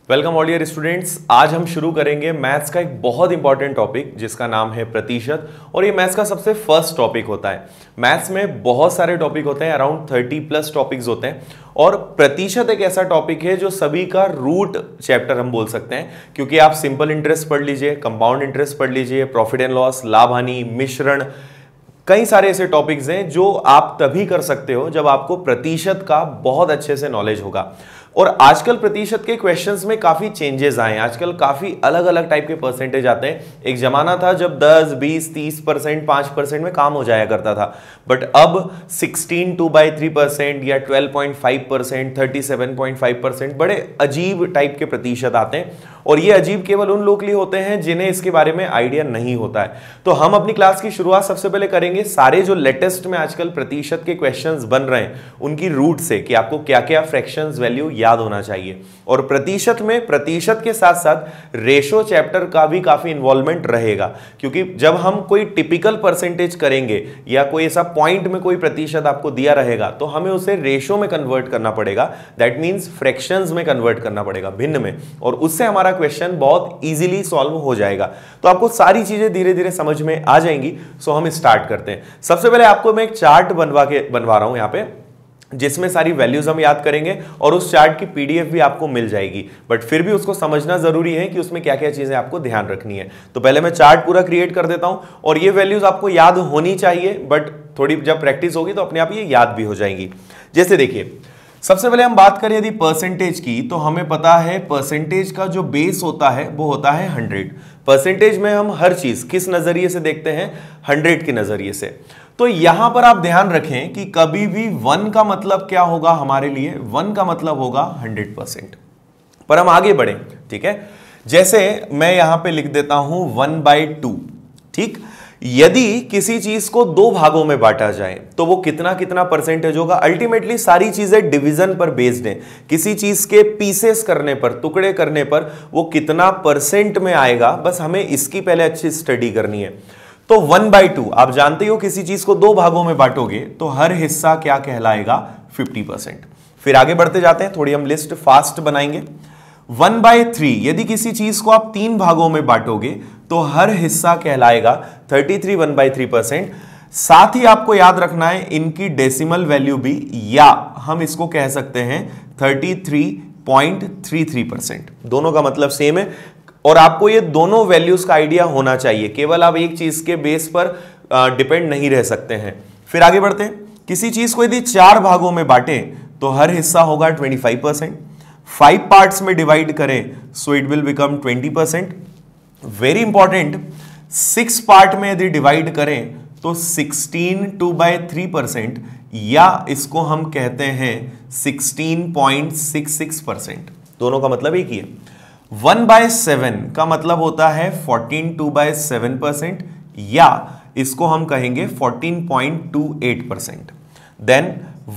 Welcome all dear students. आज हम शुरू करेंगे मैथ्स का एक बहुत इंपॉर्टेंट टॉपिक जिसका नाम है प्रतिशत। और ये मैथ्स का सबसे फर्स्ट टॉपिक होता है। मैथ्स में बहुत सारे टॉपिक होते हैं, अराउंड 30+ टॉपिक्स होते हैं, और प्रतिशत एक ऐसा टॉपिक है जो सभी का रूट चैप्टर हम बोल सकते हैं, क्योंकि आप सिंपल इंटरेस्ट पढ़ लीजिए, कंपाउंड इंटरेस्ट पढ़ लीजिए, प्रॉफिट एंड लॉस, लाभ हानि, मिश्रण, कई सारे ऐसे टॉपिक्स हैं जो आप तभी कर सकते हो जब आपको प्रतिशत का बहुत अच्छे से नॉलेज होगा। और आजकल प्रतिशत के क्वेश्चंस में काफी चेंजेस आए हैं। आजकल काफी अलग अलग टाइप के परसेंटेज आते हैं। एक जमाना था जब 10, 20, 30%, 5% में काम हो जाया करता था, बट अब 16 2/3% या 12.5%, 37.5%, बड़े अजीब टाइप के प्रतिशत आते हैं। और ये अजीब केवल उन लोग के लिए होते हैं जिन्हें इसके बारे में आइडिया नहीं होता है। तो हम अपनी क्लास की शुरुआत सबसे पहले करेंगे सारे जो लेटेस्ट में आजकल प्रतिशत के क्वेश्चंस बन रहे हैं उनकी रूट से, कि आपको क्या क्या फ्रैक्शंस वैल्यू याद होना चाहिए। और प्रतिशत में प्रतिशत के साथ साथ रेशो चैप्टर का भी काफी इन्वॉल्वमेंट रहेगा, क्योंकि जब हम कोई टिपिकल परसेंटेज करेंगे या कोई ऐसा पॉइंट में कोई प्रतिशत आपको दिया रहेगा तो हमें उसे रेशो में कन्वर्ट करना पड़ेगा। दैट मीन्स फ्रैक्शंस में कन्वर्ट करना पड़ेगा, भिन्न में, और उससे हमारा क्वेश्चन बहुत इजीली सॉल्व हो जाएगा। तो आपको सारी चीजें धीरे धीरे समझ में आ जाएंगी। सो हम स्टार्ट करते हैं। सबसे पहले आपको मैं एक चार्ट बनवा रहा हूं यहां पे, जिसमें सारी वैल्यूज हम याद करेंगे, और उस चार्ट की पीडीएफ भी आपको मिल जाएगी। बट फिर भी उसको समझना जरूरी है कि उसमें क्या क्या चीजें आपको ध्यान रखनी है। तो पहले मैं चार्ट पूरा क्रिएट कर देता हूं, और ये वैल्यूज आपको याद होनी चाहिए, बट थोड़ी जब प्रैक्टिस होगी तो अपने आप ये याद भी हो जाएंगी। जैसे देखिए, सबसे पहले हम बात करें यदि परसेंटेज की, तो हमें पता है परसेंटेज का जो बेस होता है वो होता है 100। परसेंटेज में हम हर चीज किस नजरिए से देखते हैं? 100 के नजरिए से। तो यहां पर आप ध्यान रखें कि कभी भी 1 का मतलब क्या होगा हमारे लिए? 1 का मतलब होगा 100%। पर हम आगे बढ़े, ठीक है। जैसे मैं यहां पे लिख देता हूं 1/2, ठीक। यदि किसी चीज को 2 भागों में बांटा जाए तो वो कितना कितना परसेंटेज होगा? अल्टीमेटली सारी चीजें डिवीजन पर बेस्ड हैं। किसी चीज के पीसेस करने पर, टुकड़े करने पर वो कितना परसेंट में आएगा, बस हमें इसकी पहले अच्छी स्टडी करनी है। तो 1/2, आप जानते हो किसी चीज को 2 भागों में बांटोगे तो हर हिस्सा क्या कहलाएगा? 50%। फिर आगे बढ़ते जाते हैं, थोड़ी हम लिस्ट फास्ट बनाएंगे। 1/3, यदि किसी चीज को आप 3 भागों में बांटोगे तो हर हिस्सा कहलाएगा 33 1/3%। साथ ही आपको याद रखना है इनकी डेसिमल वैल्यू भी, या हम इसको कह सकते हैं 33.33%। दोनों का मतलब सेम है, और आपको ये दोनों वैल्यूज का आइडिया होना चाहिए। केवल आप एक चीज के बेस पर डिपेंड नहीं रह सकते हैं। फिर आगे बढ़ते हैं। किसी चीज को यदि 4 भागों में बांटें तो हर हिस्सा होगा 25%। 5 पार्ट्स में डिवाइड करें so it will become 20%। Very important, 6 part में यदि डिवाइड करें तो 16 2/3%, या इसको हम कहते हैं 16.66%। दोनों का मतलब एक ही है। 1/7 का मतलब होता है 14 2/7%, या इसको हम कहेंगे 14.28%। देन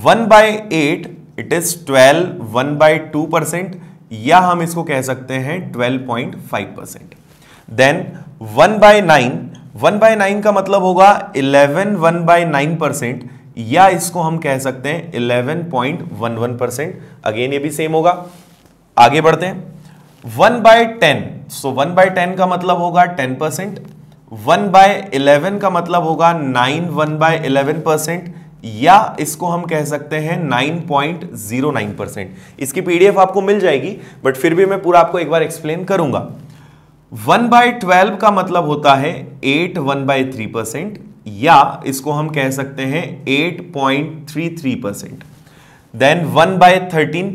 1/8, इट इज 12 1/2%, या हम इसको कह सकते हैं 12.5%। देन 1/9 का मतलब होगा 11 1/9%, या इसको हम कह सकते हैं 11.11%। अगेन ये भी सेम होगा। आगे बढ़ते हैं। 1/10, सो 1/10 का मतलब होगा 10%। 1/11 का मतलब होगा 9 1/11%, या इसको हम कह सकते हैं 9.09%। इसकी पीडीएफ आपको मिल जाएगी, बट फिर भी मैं पूरा आपको एक बार एक्सप्लेन करूंगा। 1/12 का मतलब होता है 8 1/3%, या इसको हम कह सकते हैं 8.33%। देन 1/13,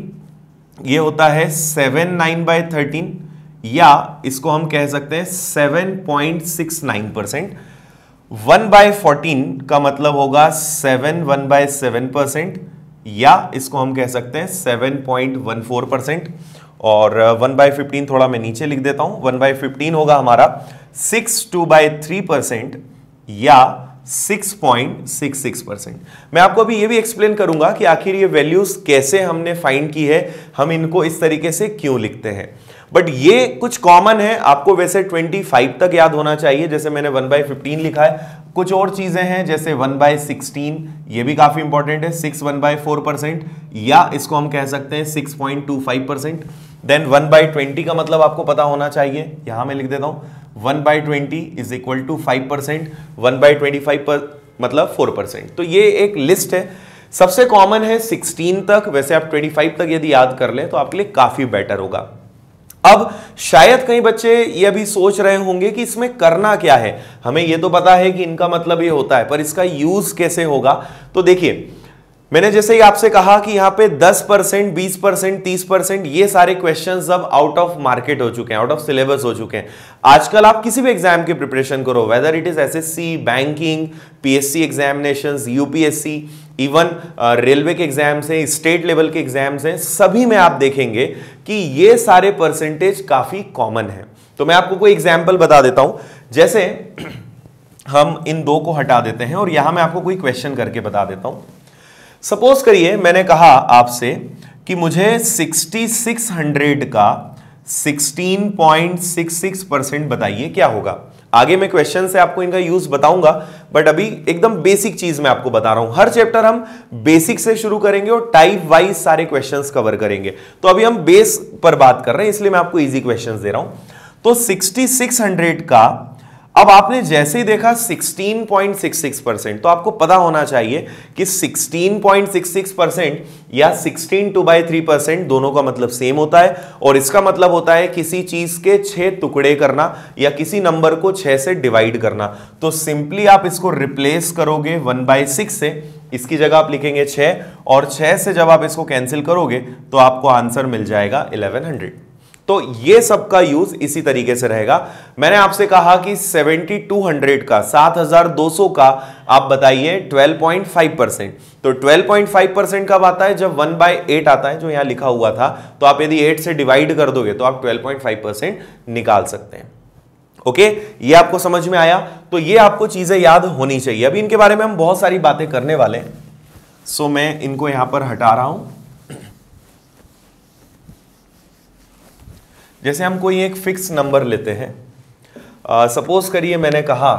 ये होता है 7 9/13, या इसको हम कह सकते हैं 7.69%। 1/14 का मतलब होगा 7 1/7%, या इसको हम कह सकते हैं 7.14%। और 1/15 थोड़ा मैं नीचे लिख देता हूं। 1/15 होगा हमारा 6 2/3%, या 6.66%। मैं आपको अभी ये भी एक्सप्लेन करूंगा कि आखिर ये वैल्यूज कैसे हमने फाइंड की है, हम इनको इस तरीके से क्यों लिखते हैं। बट ये कुछ कॉमन है, आपको वैसे 25 तक याद होना चाहिए, जैसे मैंने 1/15 लिखा है। कुछ और चीजें हैं जैसे 1/16, ये भी काफी इंपॉर्टेंट है, 6 1/4%, या इसको हम कह सकते हैं 6.25%। देन 1/20 का मतलब आपको पता होना चाहिए, यहां मैं लिख देता हूं 1/20 इज इक्वल टू 5%, 1/25 मतलब 4%। तो ये एक लिस्ट है, सबसे कॉमन है 16 तक, वैसे आप 25 तक यदि याद कर ले तो आपके लिए काफी बेटर होगा। अब शायद कई बच्चे ये अभी सोच रहे होंगे कि इसमें करना क्या है, हमें ये तो पता है कि इनका मतलब ये होता है, पर इसका यूज कैसे होगा। तो देखिए, मैंने जैसे ही आपसे कहा कि यहां पे 10%, 20%, 30% ये सारे क्वेश्चंस अब आउट ऑफ मार्केट हो चुके हैं, आउट ऑफ सिलेबस हो चुके हैं। आजकल आप किसी भी एग्जाम की प्रिपरेशन करो, whether it is SSC, banking, PSC examinations, UPSC, even railway के एग्जाम्स हैं, स्टेट लेवल के एग्जाम्स हैं, सभी में आप देखेंगे कि ये सारे परसेंटेज काफी कॉमन है। तो मैं आपको कोई एग्जाम्पल बता देता हूं, जैसे हम इन दो को हटा देते हैं और यहां मैं आपको कोई क्वेश्चन करके बता देता हूं। सपोज करिए मैंने कहा आपसे कि मुझे 6600 का 16.66% बताइए क्या होगा। आगे मैं क्वेश्चन से आपको इनका यूज बताऊंगा, बट अभी एकदम बेसिक चीज मैं आपको बता रहा हूं। हर चैप्टर हम बेसिक से शुरू करेंगे और टाइप वाइज सारे क्वेश्चंस कवर करेंगे। तो अभी हम बेस पर बात कर रहे हैं, इसलिए मैं आपको इजी क्वेश्चंस दे रहा हूं। तो 6600 का अब आपने जैसे ही देखा 16.66%, तो आपको पता होना चाहिए कि 16.66% या 16 2/3% दोनों का मतलब सेम होता है, और इसका मतलब होता है किसी चीज के 6 टुकड़े करना या किसी नंबर को 6 से डिवाइड करना। तो सिंपली आप इसको रिप्लेस करोगे 1/6 से, इसकी जगह आप लिखेंगे 6, और 6 से जब आप इसको कैंसिल करोगे तो आपको आंसर मिल जाएगा 1100। तो ये सब का यूज इसी तरीके से रहेगा। मैंने आपसे कहा कि 7200 का 7200 का आप बताइए 12.5%। तो 12.5% कब आता है, जब 1/8 आता है, जो यहां लिखा हुआ था। तो आप यदि 8 से डिवाइड कर दोगे तो आप 12.5% निकाल सकते हैं। ओके, ये आपको समझ में आया। तो ये आपको चीजें याद होनी चाहिए। अभी इनके बारे में हम बहुत सारी बातें करने वाले हैं, सो मैं इनको यहां पर हटा रहा हूं। जैसे हम कोई एक फिक्स नंबर लेते हैं, सपोज करिए मैंने कहा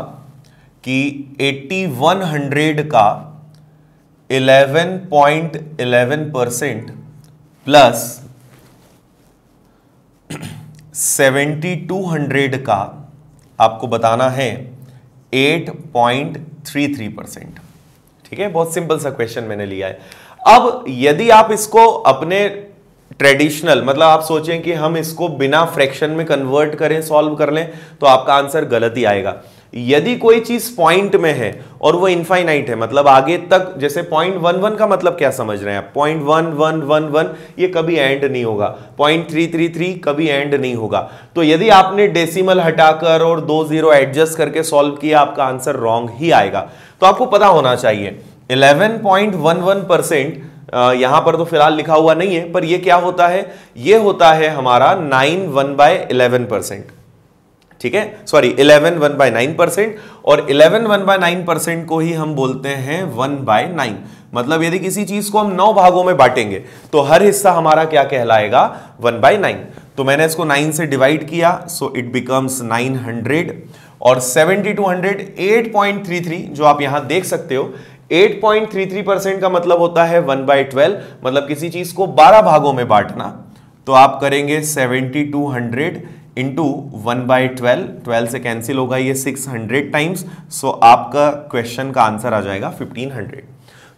कि 8100 का 11.11% प्लस 7200 का आपको बताना है 8.33%। ठीक है, बहुत सिंपल सा क्वेश्चन मैंने लिया है। अब यदि आप इसको अपने ट्रेडिशनल, मतलब आप सोचें कि हम इसको बिना फ्रैक्शन में कन्वर्ट करें, सॉल्व कर लें, तो आपका आंसर गलत ही आएगा। यदि कोई चीज पॉइंट में है और वो इनफाइनाइट है, मतलब आगे तक, जैसे 0.11 का मतलब क्या समझ रहे हैं आप, 0.1111 ये कभी एंड नहीं होगा, 0.333 कभी एंड नहीं होगा। तो यदि आपने डेसिमल हटाकर और 2 0 एडजस्ट करके सॉल्व किया, आपका आंसर रॉन्ग ही आएगा। तो आपको पता होना चाहिए 11.11%, यहां पर तो फिलहाल लिखा हुआ नहीं है, पर ये क्या होता है, ये होता है हमारा 9 1/11%। ठीक है, सॉरी 11 1/9%, और 11 1/9% को ही हम बोलते हैं 1/9। मतलब यदि किसी चीज को हम 9 भागों में बांटेंगे तो हर हिस्सा हमारा क्या कहलाएगा, 1/9। तो मैंने इसको 9 से डिवाइड किया, सो इट बिकम्स 900, और 7200 8.33, जो आप यहां देख सकते हो 8.33% का मतलब होता है 1/12, मतलब किसी चीज को 12 भागों में बांटना। तो आप करेंगे 7200 इंटू 1/12, 12 से कैंसिल होगा ये 600 टाइम्स, सो आपका क्वेश्चन का आंसर आ जाएगा 1500।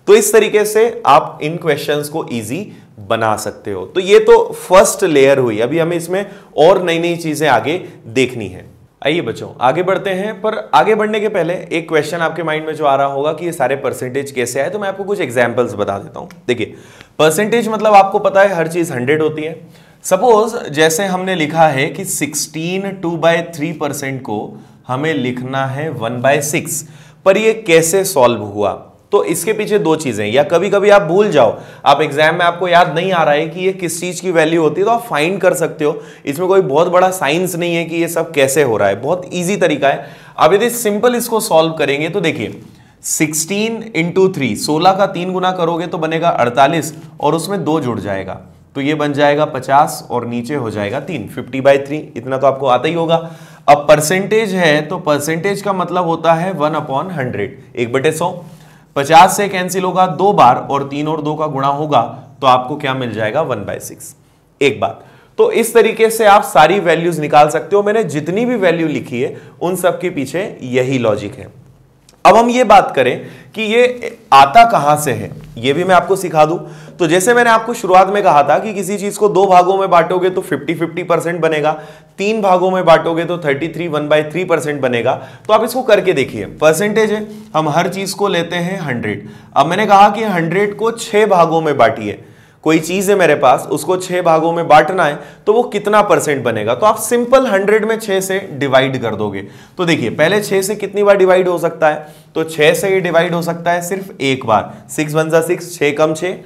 तो इस तरीके से आप इन क्वेश्चंस को इजी बना सकते हो। तो ये तो फर्स्ट लेयर हुई, अभी हमें इसमें और नई नई चीजें आगे देखनी है। आइए बच्चों आगे बढ़ते हैं, पर आगे बढ़ने के पहले एक क्वेश्चन आपके माइंड में जो आ रहा होगा कि ये सारे परसेंटेज कैसे आए, तो मैं आपको कुछ एग्जांपल्स बता देता हूं। देखिए, परसेंटेज मतलब आपको पता है हर चीज 100 होती है। सपोज जैसे हमने लिखा है कि 16 2/3% को हमें लिखना है 1/6, पर ये कैसे सॉल्व हुआ, तो इसके पीछे दो चीजें, या कभी कभी आप भूल जाओ, आप एग्जाम में आपको याद नहीं आ रहा है कि ये किस चीज की वैल्यू होती है, तो आप फाइंड कर सकते हो। इसमें कोई बहुत बड़ा साइंस नहीं है कि ये सब कैसे हो रहा है, बहुत इजी तरीका है। अब यदि सिंपल इसको सॉल्व करेंगे तो देखिए 16 × 3, 16 का 3 गुना करोगे तो बनेगा 48, और उसमें 2 जुड़ जाएगा, तो ये बन जाएगा 50, और नीचे हो जाएगा 3, 50/3। इतना तो आपको आता ही होगा। अब परसेंटेज है, तो परसेंटेज का मतलब होता है 1/100, 1/100। 50 से कैंसिल होगा 2 बार, और 3 और 2 का गुणा होगा, तो आपको क्या मिल जाएगा 1/6। एक बात, तो इस तरीके से आप सारी वैल्यूज निकाल सकते हो। मैंने जितनी भी वैल्यू लिखी है उन सब के पीछे यही लॉजिक है। अब हम ये बात करें कि ये आता कहां से है, ये भी मैं आपको सिखा दूं। तो जैसे मैंने आपको शुरुआत में कहा था कि किसी चीज को 2 भागों में बांटोगे तो 50-50% बनेगा, 3 भागों में बांटोगे तो 33 1/3% बनेगा। तो आप इसको करके देखिए, परसेंटेज है, हम हर चीज को लेते हैं 100। अब मैंने कहा कि 100 को 6 भागों में बांटिए, कोई चीज है मेरे पास, उसको 6 भागों में बांटना है तो वो कितना परसेंट बनेगा। तो आप सिंपल 100 में 6 से डिवाइड कर दोगे। तो देखिए पहले 6 से कितनी बार डिवाइड हो सकता है, तो 6 से ही डिवाइड हो सकता है सिर्फ एक बार। 6 1 जा 6, 6 कम 6,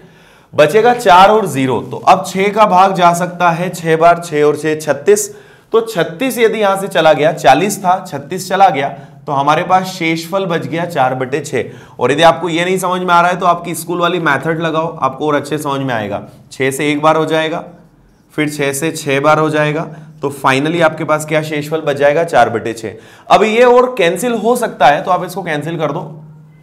बचेगा 4 और 0। तो अब 6 का भाग जा सकता है 6 बार, 6 और 6 36। तो 36 यदि यहां से चला गया, 40 था 36 चला गया, तो हमारे पास शेषफल बच गया 4/6। और यदि आपको ये नहीं समझ में आ रहा है तो आपकी स्कूल वाली मेथड लगाओ, आपको और अच्छे समझ में आएगा। 6 से एक बार हो जाएगा, फिर 6 से 6 बार हो जाएगा, तो फाइनली आपके पास क्या शेषफल बच जाएगा 4/6। अब ये और कैंसिल हो सकता है तो आप इसको कैंसिल कर दो,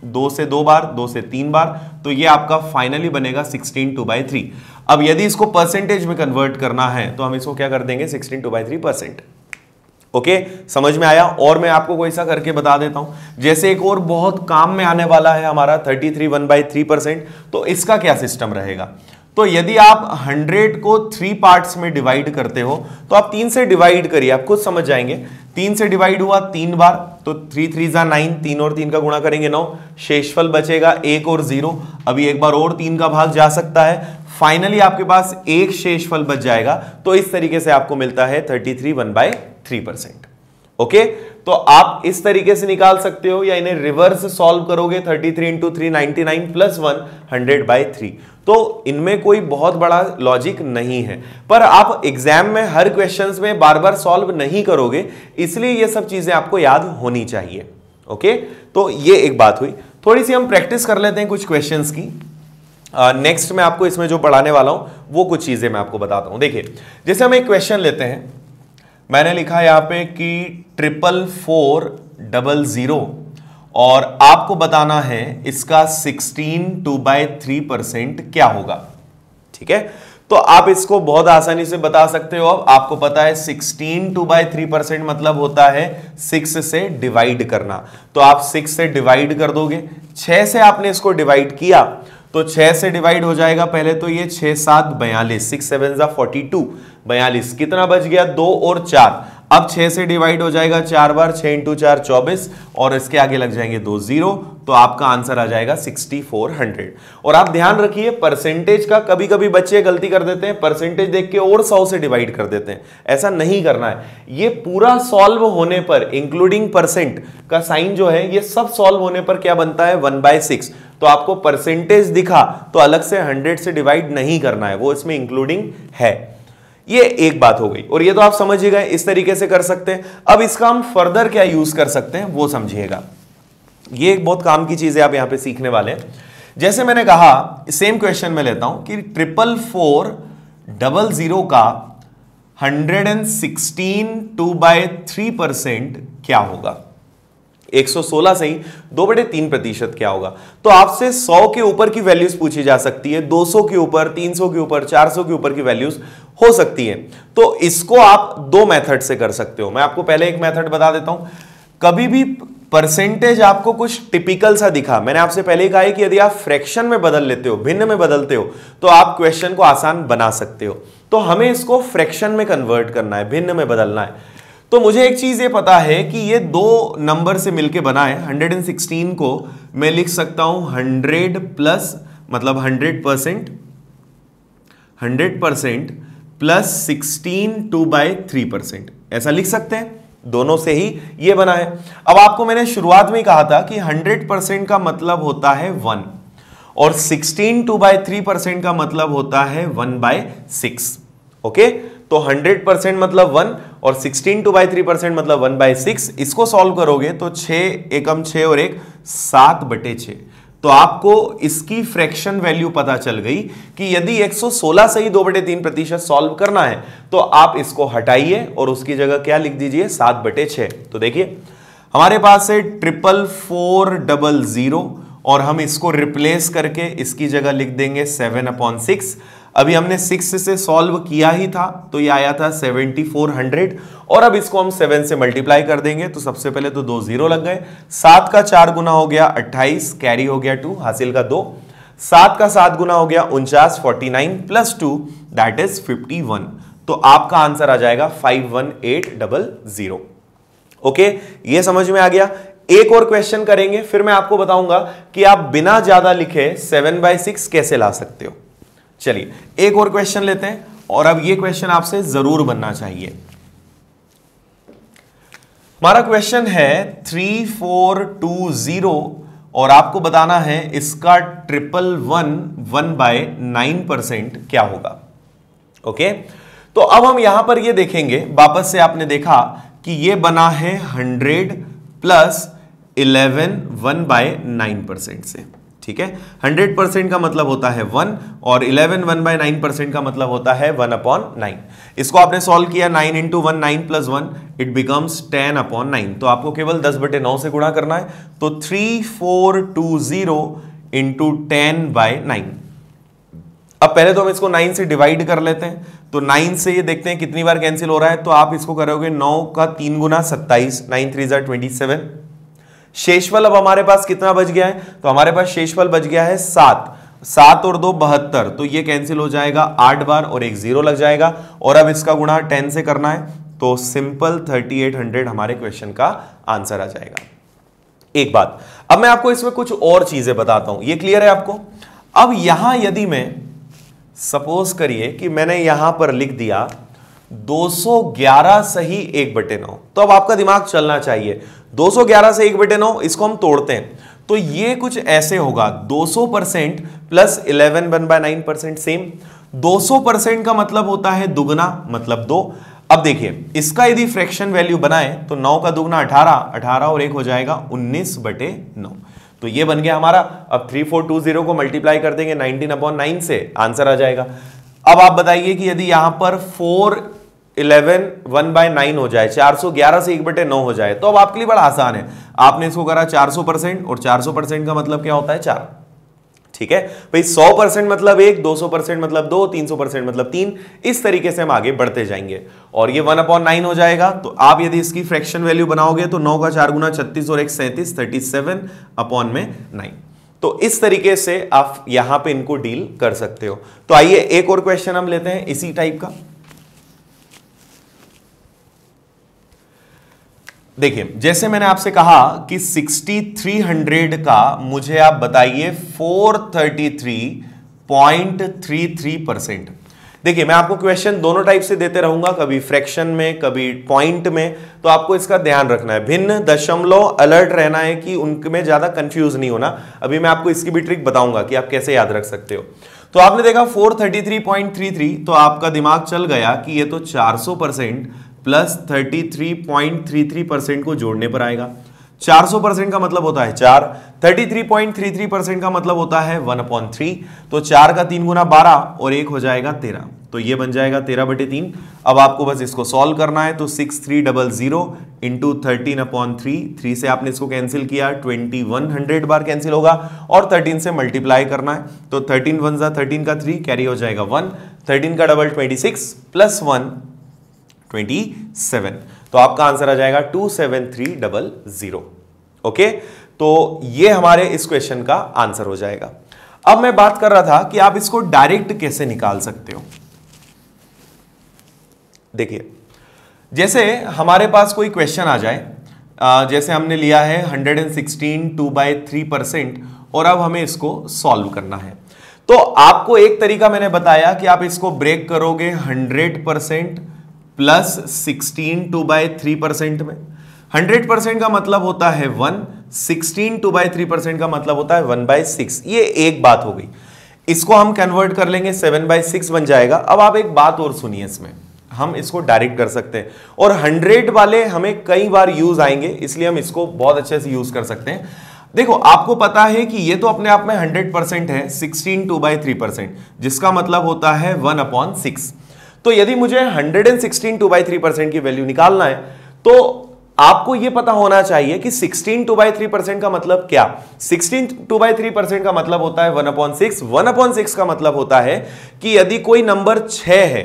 2 से 2 बार, 2 से 3 बार, तो ये आपका फाइनली बनेगा 16 2/3। अब यदि इसको परसेंटेज में कन्वर्ट करना है तो हम इसको क्या कर देंगे 16 2/3%। ओके, समझ में आया। और मैं आपको कोई सा करके बता देता हूं, जैसे एक और बहुत काम में आने वाला है हमारा 33 1/3%। तो इसका क्या सिस्टम रहेगा, तो यदि आप 100 को 3 पार्ट्स में डिवाइड करते हो तो आप 3 से डिवाइड करिए, आप खुद समझ जाएंगे। 3 से डिवाइड हुआ 3 बार, तो 3 3 जा 9, 3 और 3 का गुणा करेंगे 9, शेषफल बचेगा 1 और 0। अभी एक बार और 3 का भाग जा सकता है, फाइनली आपके पास एक शेषफल बच जाएगा। तो इस तरीके से आपको मिलता है 33 1/3%। ओके, तो आप इस तरीके से निकाल सकते हो, या इन्हें रिवर्स सॉल्व करोगे 33 × 3 99 + 1 100/3। तो इनमें कोई बहुत बड़ा लॉजिक नहीं है, पर आप एग्जाम में हर क्वेश्चंस में बार बार सॉल्व नहीं करोगे, इसलिए ये सब चीजें आपको याद होनी चाहिए। ओके, तो ये एक बात हुई। थोड़ी सी हम प्रैक्टिस कर लेते हैं कुछ क्वेश्चंस की। नेक्स्ट मैं आपको इसमें जो पढ़ाने वाला हूं वो कुछ चीजें मैं आपको बताता हूं। देखिए, जैसे हम एक क्वेश्चन लेते हैं, मैंने लिखा यहां पे कि 44400 और आपको बताना है इसका 16 2/3% क्या होगा। ठीक है, तो आप इसको बहुत आसानी से बता सकते हो। अब आपको पता है 16 2/3% मतलब होता है 6 से डिवाइड करना, तो आप 6 से डिवाइड कर दोगे। 6 से आपने इसको डिवाइड किया तो 6 से डिवाइड हो जाएगा, पहले तो ये 6 7 42, 6 7 जा 42, 42 कितना बच गया 2 और 4। अब 6 से डिवाइड हो जाएगा 4 बार, 6 × 4 24, और इसके आगे लग जाएंगे 2 0, तो आपका आंसर आ जाएगा 6400। और आप ध्यान रखिए परसेंटेज का, कभी कभी बच्चे गलती कर देते हैं, परसेंटेज देख के और 100 से डिवाइड कर देते हैं, ऐसा नहीं करना है। ये पूरा सॉल्व होने पर इंक्लूडिंग परसेंट का साइन जो है, ये सब सॉल्व होने पर क्या बनता है 1/6। तो आपको परसेंटेज दिखा तो अलग से 100 से डिवाइड नहीं करना है, वो इसमें इंक्लूडिंग है। ये एक बात हो गई, और ये तो आप समझ ही गए, इस तरीके से कर सकते हैं। अब इसका हम फर्दर क्या यूज कर सकते हैं वो समझिएगा। ये एक बहुत काम की चीज है, आप यहां पे सीखने वाले हैं। जैसे मैंने कहा, सेम क्वेश्चन में लेता हूं कि 44400 का 116 2/3% क्या होगा। 116 से ही 2/3% क्या होगा। तो आपसे 100 के ऊपर की वैल्यूज पूछी जा सकती है, 200 के ऊपर, 300 के ऊपर, 400 के ऊपर की वैल्यूज हो सकती है। तो इसको आप 2 मेथड से कर सकते हो। मैं आपको पहले एक मेथड बता देता हूं। कभी भी परसेंटेज आपको कुछ टिपिकल सा दिखा, मैंने आपसे पहले ही कहा है कि यदि आप फ्रैक्शन में बदल लेते हो, भिन्न में बदलते हो, तो आप क्वेश्चन को आसान बना सकते हो। तो हमें इसको फ्रैक्शन में कन्वर्ट करना है, भिन्न में बदलना है। तो मुझे एक चीज ये पता है कि ये 2 नंबर से मिलके बना है। 116 को मैं लिख सकता हूं 100 प्लस, मतलब 100% प्लस 16 2/3%, ऐसा लिख सकते हैं। दोनों से ही ये बना है। अब आपको मैंने शुरुआत में ही कहा था कि 100% का मतलब होता है 1, और 16 2/3% का मतलब होता है 1/6। ओके, तो 100% मतलब 1 और 16 2/3% मतलब 1/6। इसको सॉल्व करोगे तो 6 एकम 6 और 1 7/6। तो आपको इसकी फ्रैक्शन वैल्यू पता चल गई कि यदि 116 से ही 2/3% सॉल्व करना है तो आप इसको हटाइए और उसकी जगह क्या लिख दीजिए 7/6। तो देखिए हमारे पास है 44400 और हम इसको रिप्लेस करके इसकी जगह लिख देंगे 7/6। अभी हमने 6 से सॉल्व किया ही था, तो ये आया था 7400, और अब इसको हम 7 से मल्टीप्लाई कर देंगे, तो सबसे पहले तो 2 जीरो लग गए। 7 का 4 गुना हो गया 28, कैरी हो गया 2, हासिल का 2। 7 का 7 गुना हो गया 49, 49 प्लस 2 दैट इज 51। तो आपका आंसर आ जाएगा 51800। ओके, ये समझ में आ गया। एक और क्वेश्चन करेंगे, फिर मैं आपको बताऊंगा कि आप बिना ज्यादा लिखे 7/6 कैसे ला सकते हो। चलिए एक और क्वेश्चन लेते हैं, और अब ये क्वेश्चन आपसे जरूर बनना चाहिए। हमारा क्वेश्चन है 3420, और आपको बताना है इसका 1/9% क्या होगा। ओके, तो अब हम यहां पर ये देखेंगे, वापस से आपने देखा कि ये बना है 100 प्लस 11 1/9% से, ठीक है। 100% का मतलब होता है 1, और 11 1/9% का मतलब होता है 1/9। इसको आपने सॉल्व किया, 9 इंटू 1 9 प्लस 1 इट बिकम्स 10/9। तो आपको केवल 10/9 से गुणा करना है, तो 3420 इंटू 10/9। अब पहले तो हम इसको 9 से डिवाइड कर लेते हैं, तो 9 से ये देखते हैं कितनी बार कैंसिल हो रहा है। तो आप इसको करोगे 9 का 3 गुना 27, 9 3 27। शेषफल अब हमारे पास कितना बच गया है, तो हमारे पास शेषफल बच गया है 7, 7 और 2 72, तो ये कैंसिल हो जाएगा 8 बार और एक 0 लग जाएगा। और अब इसका गुणा 10 से करना है, तो सिंपल 3800 हमारे क्वेश्चन का आंसर आ जाएगा। एक बात, अब मैं आपको इसमें कुछ और चीजें बताता हूं, ये क्लियर है आपको। अब यहां यदि मैं सपोज करिए कि मैंने यहां पर लिख दिया 211 सही 1/9, तो अब आपका दिमाग चलना चाहिए। 211 से 1/9 इसको हम तोड़ते हैं, तो ये कुछ ऐसे होगा 200% प्लस 11 1/9%, सेम। 200% का मतलब होता है दुगना, मतलब 2। अब देखिए इसका यदि फ्रैक्शन वैल्यू बनाए तो 9 का दुगना 18, 18 और 1 हो जाएगा 19/9। तो ये बन गया हमारा। अब 3420 को मल्टीप्लाई कर देंगे 19/9 से, आंसर आ जाएगा। अब आप बताइए कि यदि यहां पर 411 1/9 हो जाए, 411 से 1/9 हो जाए, तो अब आपके लिए बड़ा आसान है। आपने इसको करा 400%, और 400% का मतलब क्या होता है 4, ठीक है भाई। 100% मतलब 1, 200% मतलब 2, 300% मतलब 3। इस तरीके से हम आगे बढ़ते जाएंगे, और ये 1/9 हो जाएगा। तो आप यदि इसकी फ्रैक्शन वैल्यू बनाओगे तो 9 का 4 गुना 36 और 1 37, 37/9। तो इस तरीके से आप यहां पे इनको डील कर सकते हो। तो आइए एक और क्वेश्चन हम लेते हैं इसी टाइप का। देखिए जैसे मैंने आपसे कहा कि 6300 का मुझे आप बताइए 433.33%। देखिए मैं आपको क्वेश्चन दोनों टाइप से देते रहूंगा, कभी फ्रैक्शन में कभी पॉइंट में, तो आपको इसका ध्यान रखना है। भिन्न दशमलव अलर्ट रहना है कि उनमें ज्यादा कंफ्यूज नहीं होना। अभी मैं आपको इसकी भी ट्रिक बताऊंगा कि आप कैसे याद रख सकते हो। तो आपने देखा 433.33, तो आपका दिमाग चल गया कि ये तो 400% प्लस 33.33% को जोड़ने पर आएगा। 400% का मतलब होता है 4, 33.33% का मतलब होता है 1/3। तो 4 का 3 गुना 12 और 1 हो जाएगा 13, तो ये बन जाएगा 13/3। अब आपको बस इसको सॉल्व करना है, तो 6300 इंटू 13/3, 3 से आपने इसको कैंसिल किया, 2100 बार कैंसिल होगा, और 13 से मल्टीप्लाई करना है, तो 13 1 13 का 3 कैरी हो जाएगा 1, 13 का डबल 26 प्लस 1 27। तो आपका आंसर आ जाएगा 27300। ओके, तो ये हमारे इस क्वेश्चन का आंसर हो जाएगा। अब मैं बात कर रहा था कि आप इसको डायरेक्ट कैसे निकाल सकते हो। देखिए जैसे हमारे पास कोई क्वेश्चन आ जाए, जैसे हमने लिया है 116 2/3%, और अब हमें इसको सॉल्व करना है। तो आपको एक तरीका मैंने बताया कि आप इसको ब्रेक करोगे 100% प्लस 16 2/3% में। 100% का मतलब होता है 1, 16 2/3% का मतलब होता है 1/6। ये एक बात हो गई। इसको हम कन्वर्ट कर लेंगे 7/6 बन जाएगा। अब आप एक बात और सुनिए, इसमें हम इसको डायरेक्ट कर सकते हैं, और 100 वाले हमें कई बार यूज आएंगे, इसलिए हम इसको बहुत अच्छे से यूज कर सकते हैं। देखो आपको पता है कि ये तो अपने आप में 100% है, 16 2/3%, जिसका मतलब होता है 1/6। तो यदि मुझे 116 2/3% की वैल्यू निकालना है, तो आपको यह पता होना चाहिए कि 16 2/3% का मतलब क्या। 16 2/3% का मतलब होता है 1/6। 1/6 का मतलब होता है कि यदि कोई नंबर 6 है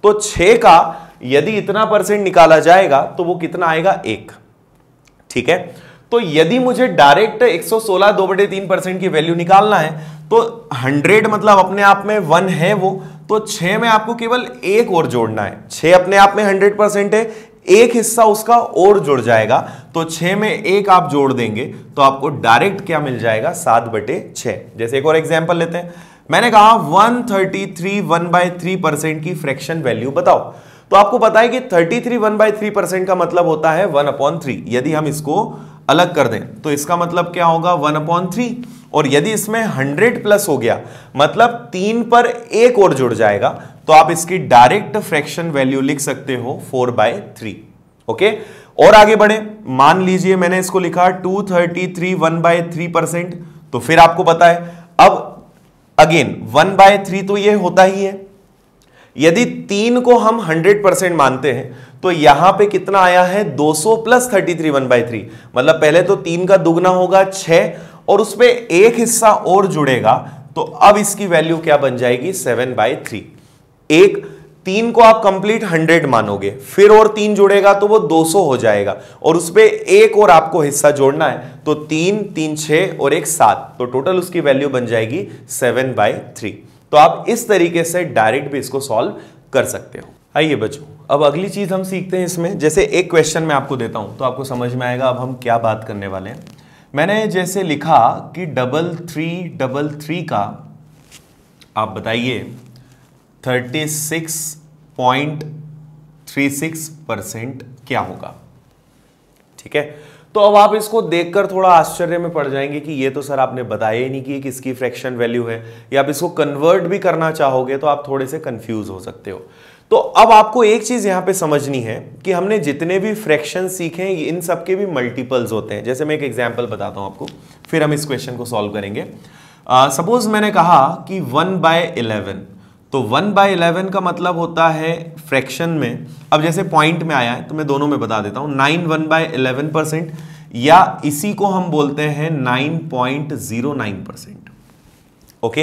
तो 6 का यदि इतना परसेंट निकाला जाएगा तो वो कितना आएगा, 1। ठीक है, तो यदि मुझे डायरेक्ट 116 2/3% की वैल्यू निकालना है तो 100 मतलब अपने आप में 1 है वो, तो 6 में आपको केवल 1 और जोड़ना है। 6 अपने आप में 100% है, एक हिस्सा उसका और जुड़ जाएगा, तो 6 में 1 आप जोड़ देंगे तो आपको डायरेक्ट क्या मिल जाएगा, 7/6। जैसे एक और एग्जांपल लेते हैं, मैंने कहा 133 1/3% की फ्रैक्शन वैल्यू बताओ। तो आपको पता है कि 33 1/3% का मतलब होता है 1/3। यदि हम इसको अलग कर दें तो इसका मतलब क्या होगा, 1/3। और यदि इसमें 100 प्लस हो गया मतलब 3 पर 1 और जुड़ जाएगा, तो आप इसकी डायरेक्ट फ्रैक्शन वैल्यू लिख सकते हो 4/3। ओके, और आगे बढ़े, मान लीजिए मैंने इसको लिखा 233 1/3%। तो फिर आपको पता है अब अगेन 1/3 तो ये होता ही है। यदि 3 को हम 100% मानते हैं तो यहां पे कितना आया है, 200 प्लस 33 1/3, मतलब पहले तो 3 का दुगना होगा 6 और उस पे एक हिस्सा और जुड़ेगा, तो अब इसकी वैल्यू क्या बन जाएगी, 7/3। 3 को आप कंप्लीट 100 मानोगे, फिर और 3 जुड़ेगा तो वो 200 हो जाएगा और उस पे एक और आपको हिस्सा जोड़ना है, तो 3 3 6 और 1 7, तो टोटल उसकी वैल्यू बन जाएगी 7/3। तो आप इस तरीके से डायरेक्ट भी इसको सॉल्व कर सकते हो। आइए बच्चों, अब अगली चीज हम सीखते हैं इसमें। जैसे एक क्वेश्चन मैं आपको देता हूं तो आपको समझ में आएगा अब हम क्या बात करने वाले हैं। मैंने जैसे लिखा कि 3333 का आप बताइए 36.36% क्या होगा। ठीक है, तो अब आप इसको देखकर थोड़ा आश्चर्य में पड़ जाएंगे कि ये तो सर आपने बताया ही नहीं कि किसकी फ्रैक्शन वैल्यू है, या आप इसको कन्वर्ट भी करना चाहोगे तो आप थोड़े से कंफ्यूज हो सकते हो। तो अब आपको एक चीज यहां पे समझनी है कि हमने जितने भी फ्रैक्शन सीखे इन सबके भी मल्टीपल्स होते हैं। जैसे मैं एक एग्जांपल बताता हूं आपको, फिर हम इस क्वेश्चन को सॉल्व करेंगे। सपोज मैंने कहा कि 1/11, तो 1/11 का मतलब होता है फ्रैक्शन में, अब जैसे पॉइंट में आया है तो मैं दोनों में बता देता हूं, 9 1/11%, या इसी को हम बोलते हैं 9.09%। ओके,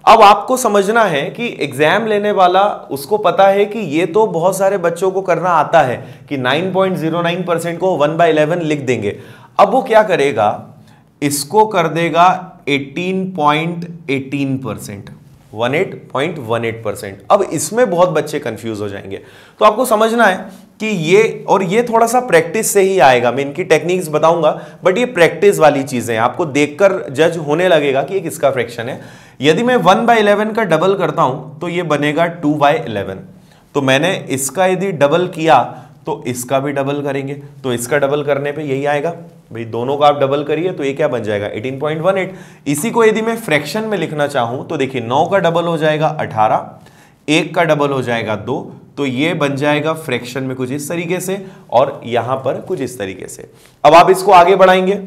अब आपको समझना है कि एग्जाम लेने वाला उसको पता है कि ये तो बहुत सारे बच्चों को करना आता है कि 9.09% को 1/11 लिख देंगे। अब वो क्या करेगा, इसको कर देगा 18.18%, 18.18%। अब इसमें बहुत बच्चे कंफ्यूज हो जाएंगे। तो आपको समझना है कि ये, और ये थोड़ा सा प्रैक्टिस से ही आएगा, मैं इनकी टेक्निक्स बताऊंगा, बट ये प्रैक्टिस वाली चीजें हैं, आपको देखकर जज होने लगेगा कि ये किसका फ्रैक्शन है। यदि मैं 1/11 का डबल करता हूं तो ये बनेगा 2/11। तो मैंने इसका यदि डबल किया तो इसका भी डबल करेंगे, तो इसका डबल करने पे यही आएगा। भाई दोनों का आप डबल करिए तो ये क्या बन जाएगा, 18.18। इसी को यदि मैं फ्रैक्शन में लिखना चाहूं तो देखिए 9 का डबल हो जाएगा 18, 1 का डबल हो जाएगा 2, तो ये बन जाएगा फ्रैक्शन में कुछ इस तरीके से और यहां पर कुछ इस तरीके से। अब आप इसको आगे बढ़ाएंगे,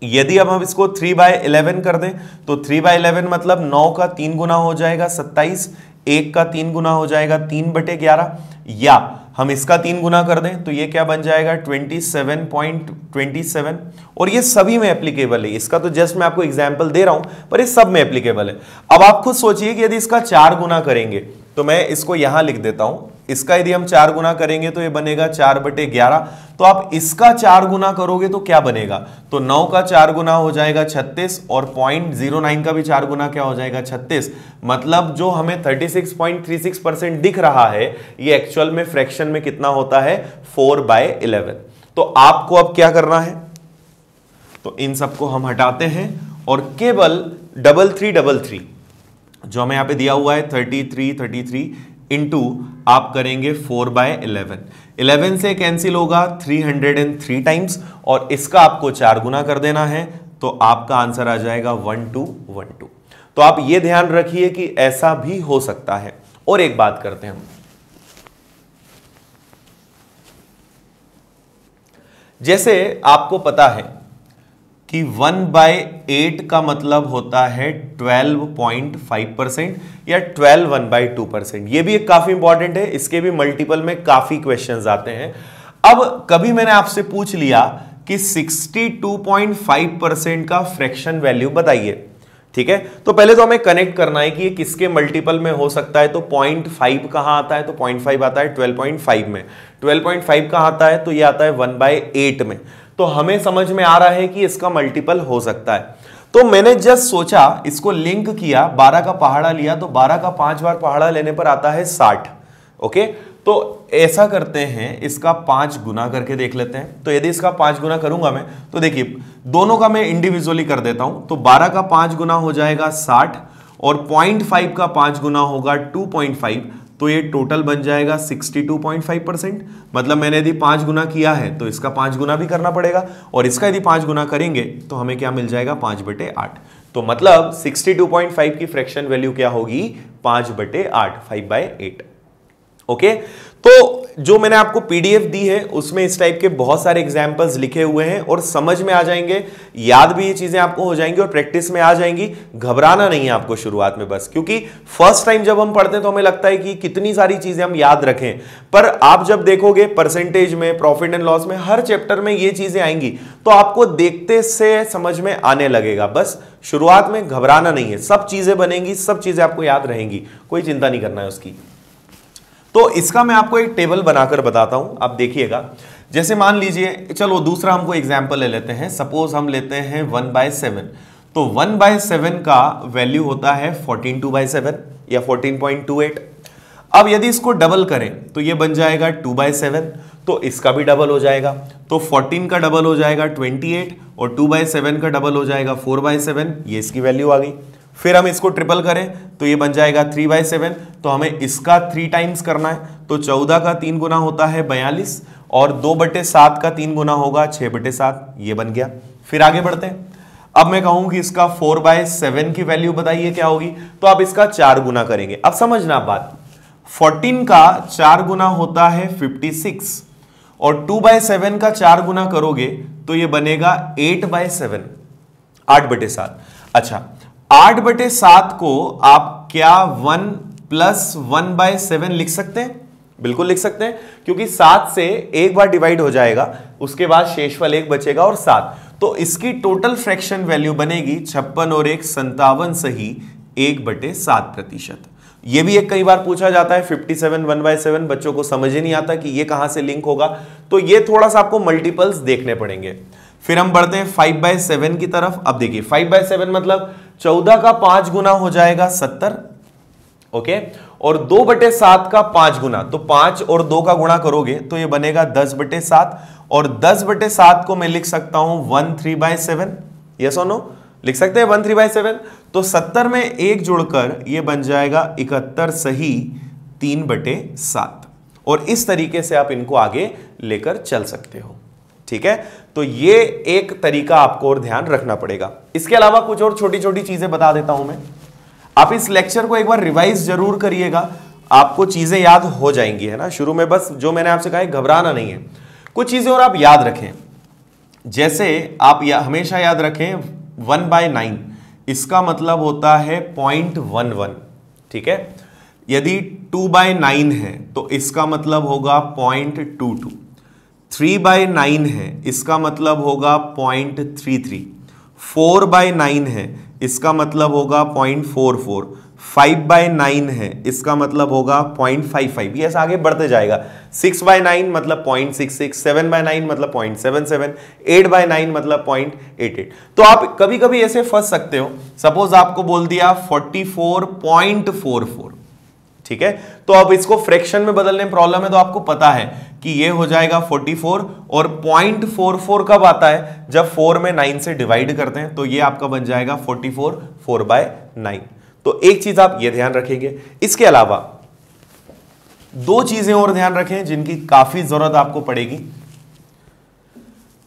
यदि अब हम इसको 3/11 कर दें तो 3/11 मतलब 9 का 3 गुना हो जाएगा 27, 1 का 3 गुना हो जाएगा 3/11, या हम इसका 3 गुना कर दें तो ये क्या बन जाएगा 27.27। और ये सभी में एप्लीकेबल है, इसका तो जस्ट मैं आपको एग्जांपल दे रहा हूं पर ये सब में एप्लीकेबल है। अब आप खुद सोचिए कि यदि इसका 4 गुना करेंगे तो मैं इसको यहां लिख देता हूं, इसका यदि हम 4 गुना करेंगे तो ये बनेगा 4/11। तो आप इसका 4 गुना करोगे तो क्या बनेगा, तो 9 का 4 गुना हो जाएगा 36 और 0.09 का भी 4 गुना क्या हो जाएगा 36। मतलब जो हमें 36.36% दिख रहा है ये एक्चुअल में फ्रैक्शन में कितना होता है 4/11। तो आपको अब क्या करना है, तो इन सबको हम हटाते हैं और केवल 3333 जो हमें यहां पे दिया हुआ है 33 इंटू आप करेंगे 4/11। 11 से कैंसिल होगा 303 टाइम्स और इसका आपको 4 गुना कर देना है तो आपका आंसर आ जाएगा 1212। तो आप ये ध्यान रखिए कि ऐसा भी हो सकता है। और एक बात करते हैं हम, जैसे आपको पता है कि 1/8 का मतलब होता है 12.5% या 12 1/2%। ये भी एक काफी इंपॉर्टेंट है, इसके भी मल्टीपल में काफी क्वेश्चंस आते हैं। अब कभी मैंने आपसे पूछ लिया कि 62.5% का फ्रैक्शन वैल्यू बताइए, ठीक है, तो पहले तो हमें कनेक्ट करना है कि ये किसके मल्टीपल में हो सकता है। तो 0.5 कहां आता है, तो 0.5 आता है 12.5 में। 12.5 कहां आता है, तो ये आता है 1/8 में। तो हमें समझ में आ रहा है कि इसका मल्टीपल हो सकता है। तो मैंने जस्ट सोचा, इसको लिंक किया, 12 का पहाड़ा लिया, तो 12 का 5 बार पहाड़ा लेने पर आता है 60। ओके, तो ऐसा करते हैं, इसका 5 गुना करके देख लेते हैं। तो यदि इसका 5 गुना करूंगा मैं, तो देखिए दोनों का मैं इंडिविजुअली कर देता हूं। तो 12 का 5 गुना हो जाएगा 60 और 0.5 का 5 गुना होगा 2.5, तो ये टोटल बन जाएगा 62.5%। मतलब मैंने यदि 5 गुना किया है तो इसका 5 गुना भी करना पड़ेगा, और इसका यदि 5 गुना करेंगे तो हमें क्या मिल जाएगा, 5/8। तो मतलब 62.5 की फ्रैक्शन वैल्यू क्या होगी, 5/8, 5/8। ओके, तो जो मैंने आपको पीडीएफ दी है उसमें इस टाइप के बहुत सारे एग्जांपल्स लिखे हुए हैं और समझ में आ जाएंगे, याद भी ये चीजें आपको हो जाएंगी और प्रैक्टिस में आ जाएंगी। घबराना नहीं है आपको शुरुआत में बस, क्योंकि फर्स्ट टाइम जब हम पढ़ते हैं तो हमें लगता है कि कितनी सारी चीजें हम याद रखें, पर आप जब देखोगे परसेंटेज में, प्रॉफिट एंड लॉस में, हर चैप्टर में ये चीजें आएंगी तो आपको देखते से समझ में आने लगेगा। बस शुरुआत में घबराना नहीं है, सब चीजें बनेंगी, सब चीजें आपको याद रहेंगी, कोई चिंता नहीं करना है उसकी। तो इसका मैं आपको एक टेबल बनाकर बताता हूं, आप देखिएगा। जैसे मान लीजिए, चलो दूसरा हमको एग्जांपल ले लेते हैं। सपोज हम लेते हैं 1/7। तो 1/7 का वैल्यू होता है 14/2/7 या 14.28। अब यदि इसको डबल करें तो ये बन जाएगा 2/7, तो इसका भी डबल हो जाएगा। तो 14 का डबल हो जाएगा 28 और 2/7 का डबल हो जाएगा 4/7, ये इसकी वैल्यू आ गई। फिर हम इसको ट्रिपल करें तो ये बन जाएगा 3/7, तो हमें इसका 3 टाइम्स करना है। तो 14 का 3 गुना होता है 42 और 2/7 का 3 गुना होगा 6/7, ये बन गया। फिर आगे बढ़ते हैं। अब मैं कहूं कि इसका 4/7 की वैल्यू बताइए क्या होगी, तो आप इसका 4 गुना करेंगे। अब समझना बात, 14 का 4 गुना होता है 56 और 2/7 का 4 गुना करोगे तो ये बनेगा 8/7, 8/7। अच्छा, 8/7 को आप क्या 1 + 1/7 लिख सकते हैं? बिल्कुल लिख सकते हैं, क्योंकि 7 से एक बार डिवाइड हो जाएगा, उसके बाद शेषफल 1 बचेगा और 7, तो इसकी टोटल फ्रैक्शन वैल्यू बनेगी 56 और 1 57 सही 1/7%। यह भी एक कई बार पूछा जाता है 57 1/7, बच्चों को समझ ही नहीं आता कि ये कहां से लिंक होगा, तो ये थोड़ा सा आपको मल्टीपल्स देखने पड़ेंगे। फिर हम बढ़ते हैं 5/7 की तरफ। अब देखिए 5/7 मतलब 14 का 5 गुना हो जाएगा 70, ओके, और 2/7 का 5 गुना, तो 5 और 2 का गुणा करोगे तो ये बनेगा 10/7 और 10/7 को मैं लिख सकता हूं 13/7। यस और नो, लिख सकते हैं 13/7। तो 70 में 1 जुड़कर ये बन जाएगा 71 सही 3/7, और इस तरीके से आप इनको आगे लेकर चल सकते हो। ठीक है, तो ये एक तरीका आपको और ध्यान रखना पड़ेगा। इसके अलावा कुछ और छोटी छोटी चीजें बता देता हूं मैं। आप इस लेक्चर को एक बार रिवाइज जरूर करिएगा, आपको चीजें याद हो जाएंगी, है ना। शुरू में बस जो मैंने आपसे कहा है घबराना नहीं है। कुछ चीजें और आप याद रखें, जैसे आप हमेशा याद रखें 1/9, इसका मतलब होता है 0.11, ठीक है। यदि 2/9 है तो इसका मतलब होगा 0.22, 3/9 है इसका मतलब होगा 0.33, 4/9 है इसका मतलब होगा 0.44, 5/9 है इसका मतलब होगा 0.55, ये ऐसा आगे बढ़ते जाएगा। 6/9 मतलब 0.66, 7/9 मतलब 0.77, 8/9 मतलब 0.88। तो आप कभी कभी ऐसे फंस सकते हो, सपोज आपको बोल दिया 44.44, ठीक है, तो अब इसको फ्रैक्शन में बदलने में प्रॉब्लम है, तो आपको पता है कि ये हो जाएगा 44, और 0.44 कब आता है, जब 4 में 9 से डिवाइड करते हैं, तो ये आपका बन जाएगा 44 4/9। तो एक चीज आप ये ध्यान रखेंगे। इसके अलावा 2 चीजें और ध्यान रखें जिनकी काफी जरूरत आपको पड़ेगी।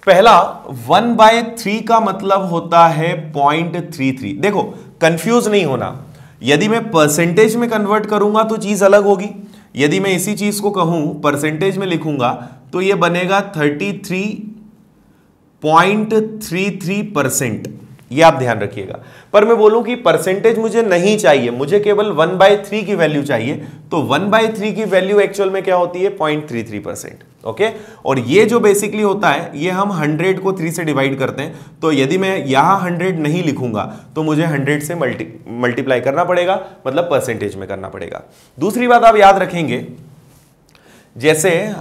पहला, 1/3 का मतलब होता है 0.33। देखो कंफ्यूज नहीं होना, यदि मैं परसेंटेज में कन्वर्ट करूंगा तो चीज अलग होगी, यदि मैं इसी चीज को कहूं परसेंटेज में लिखूंगा तो यह बनेगा 33.33%। ये आप ध्यान रखिएगा। पर मैं बोलूं कि परसेंटेज मुझे नहीं चाहिए, मुझे केवल 1/3 की वैल्यू चाहिए, तो 1/3 की वैल्यू एक्चुअल में क्या होती है 0.33%। ओके, और ये जो बेसिकली होता है ये हम 100 को 3 से डिवाइड करते हैं, तो यदि मैं यहां 100 नहीं लिखूंगा तो मुझे 100 से मल्टीप्लाई करना पड़ेगा, मतलब परसेंटेज में करना पड़ेगा। दूसरी बात आप याद रखेंगे, जैसे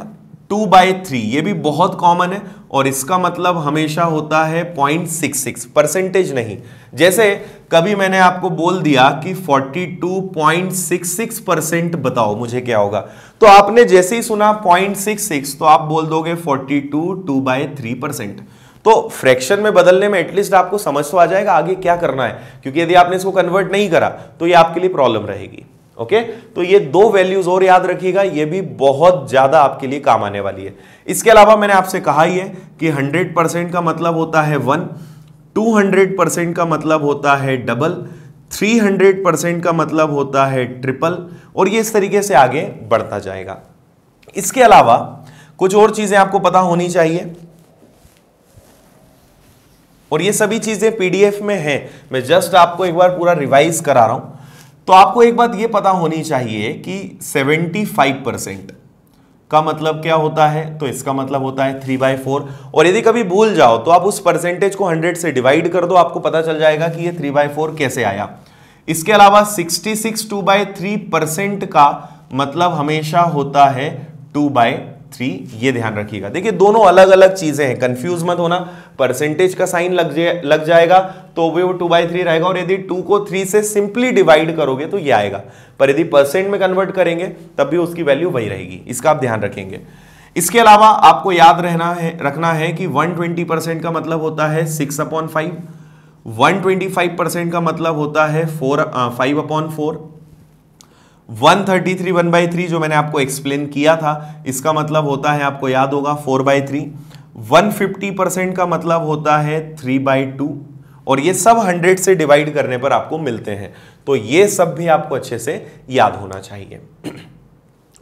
2/3 ये भी बहुत कॉमन है और इसका मतलब हमेशा होता है 0.66, परसेंटेज नहीं। जैसे कभी मैंने आपको बोल दिया कि 42.66% बताओ मुझे क्या होगा, तो आपने जैसे ही सुना 0.66 तो आप बोल दोगे 42 2/3%। तो फ्रैक्शन में बदलने में एटलीस्ट आपको समझ तो आ जाएगा आगे क्या करना है, क्योंकि यदि आपने इसको कन्वर्ट नहीं करा तो ये आपके लिए प्रॉब्लम रहेगी। ओके, तो ये दो वैल्यूज और याद रखिएगा, ये भी बहुत ज्यादा आपके लिए काम आने वाली है। इसके अलावा मैंने आपसे कहा ही है कि 100% का मतलब होता है 1, 200% का मतलब होता है डबल, 300% का मतलब होता है ट्रिपल, और ये इस तरीके से आगे बढ़ता जाएगा। इसके अलावा कुछ और चीजें आपको पता होनी चाहिए, और ये सभी चीजें पीडीएफ में है, मैं जस्ट आपको एक बार पूरा रिवाइज करा रहा हूं। तो आपको एक बात ये पता होनी चाहिए कि 75% का मतलब क्या होता है, तो इसका मतलब होता है 3/4, और यदि कभी भूल जाओ तो आप उस परसेंटेज को 100 से डिवाइड कर दो, आपको पता चल जाएगा कि ये 3/4 कैसे आया। इसके अलावा 66 2/3% का मतलब हमेशा होता है 2/3, ये ध्यान रखिएगा। देखिए दोनों अलग अलग चीजें हैं, कंफ्यूज मत होना, परसेंटेज का साइन लग जाएगा तो वो 2/3 रहेगा, और यदि 2 को 3 से सिंपली डिवाइड करोगे तो ये आएगा, पर यदि परसेंट में कन्वर्ट करेंगे तब भी उसकी वैल्यू वही रहेगी, इसका आप ध्यान रखेंगे। इसके अलावा आपको याद रखना है कि 120% का मतलब होता है 6/5, 125% का मतलब होता है 5/4, 133 1/3 जो मैंने आपको एक्सप्लेन किया था, इसका मतलब होता है आपको याद होगा 4/3, 150% का मतलब होता है 3/2, और ये सब 100 से डिवाइड करने पर आपको मिलते हैं, तो ये सब भी आपको अच्छे से याद होना चाहिए।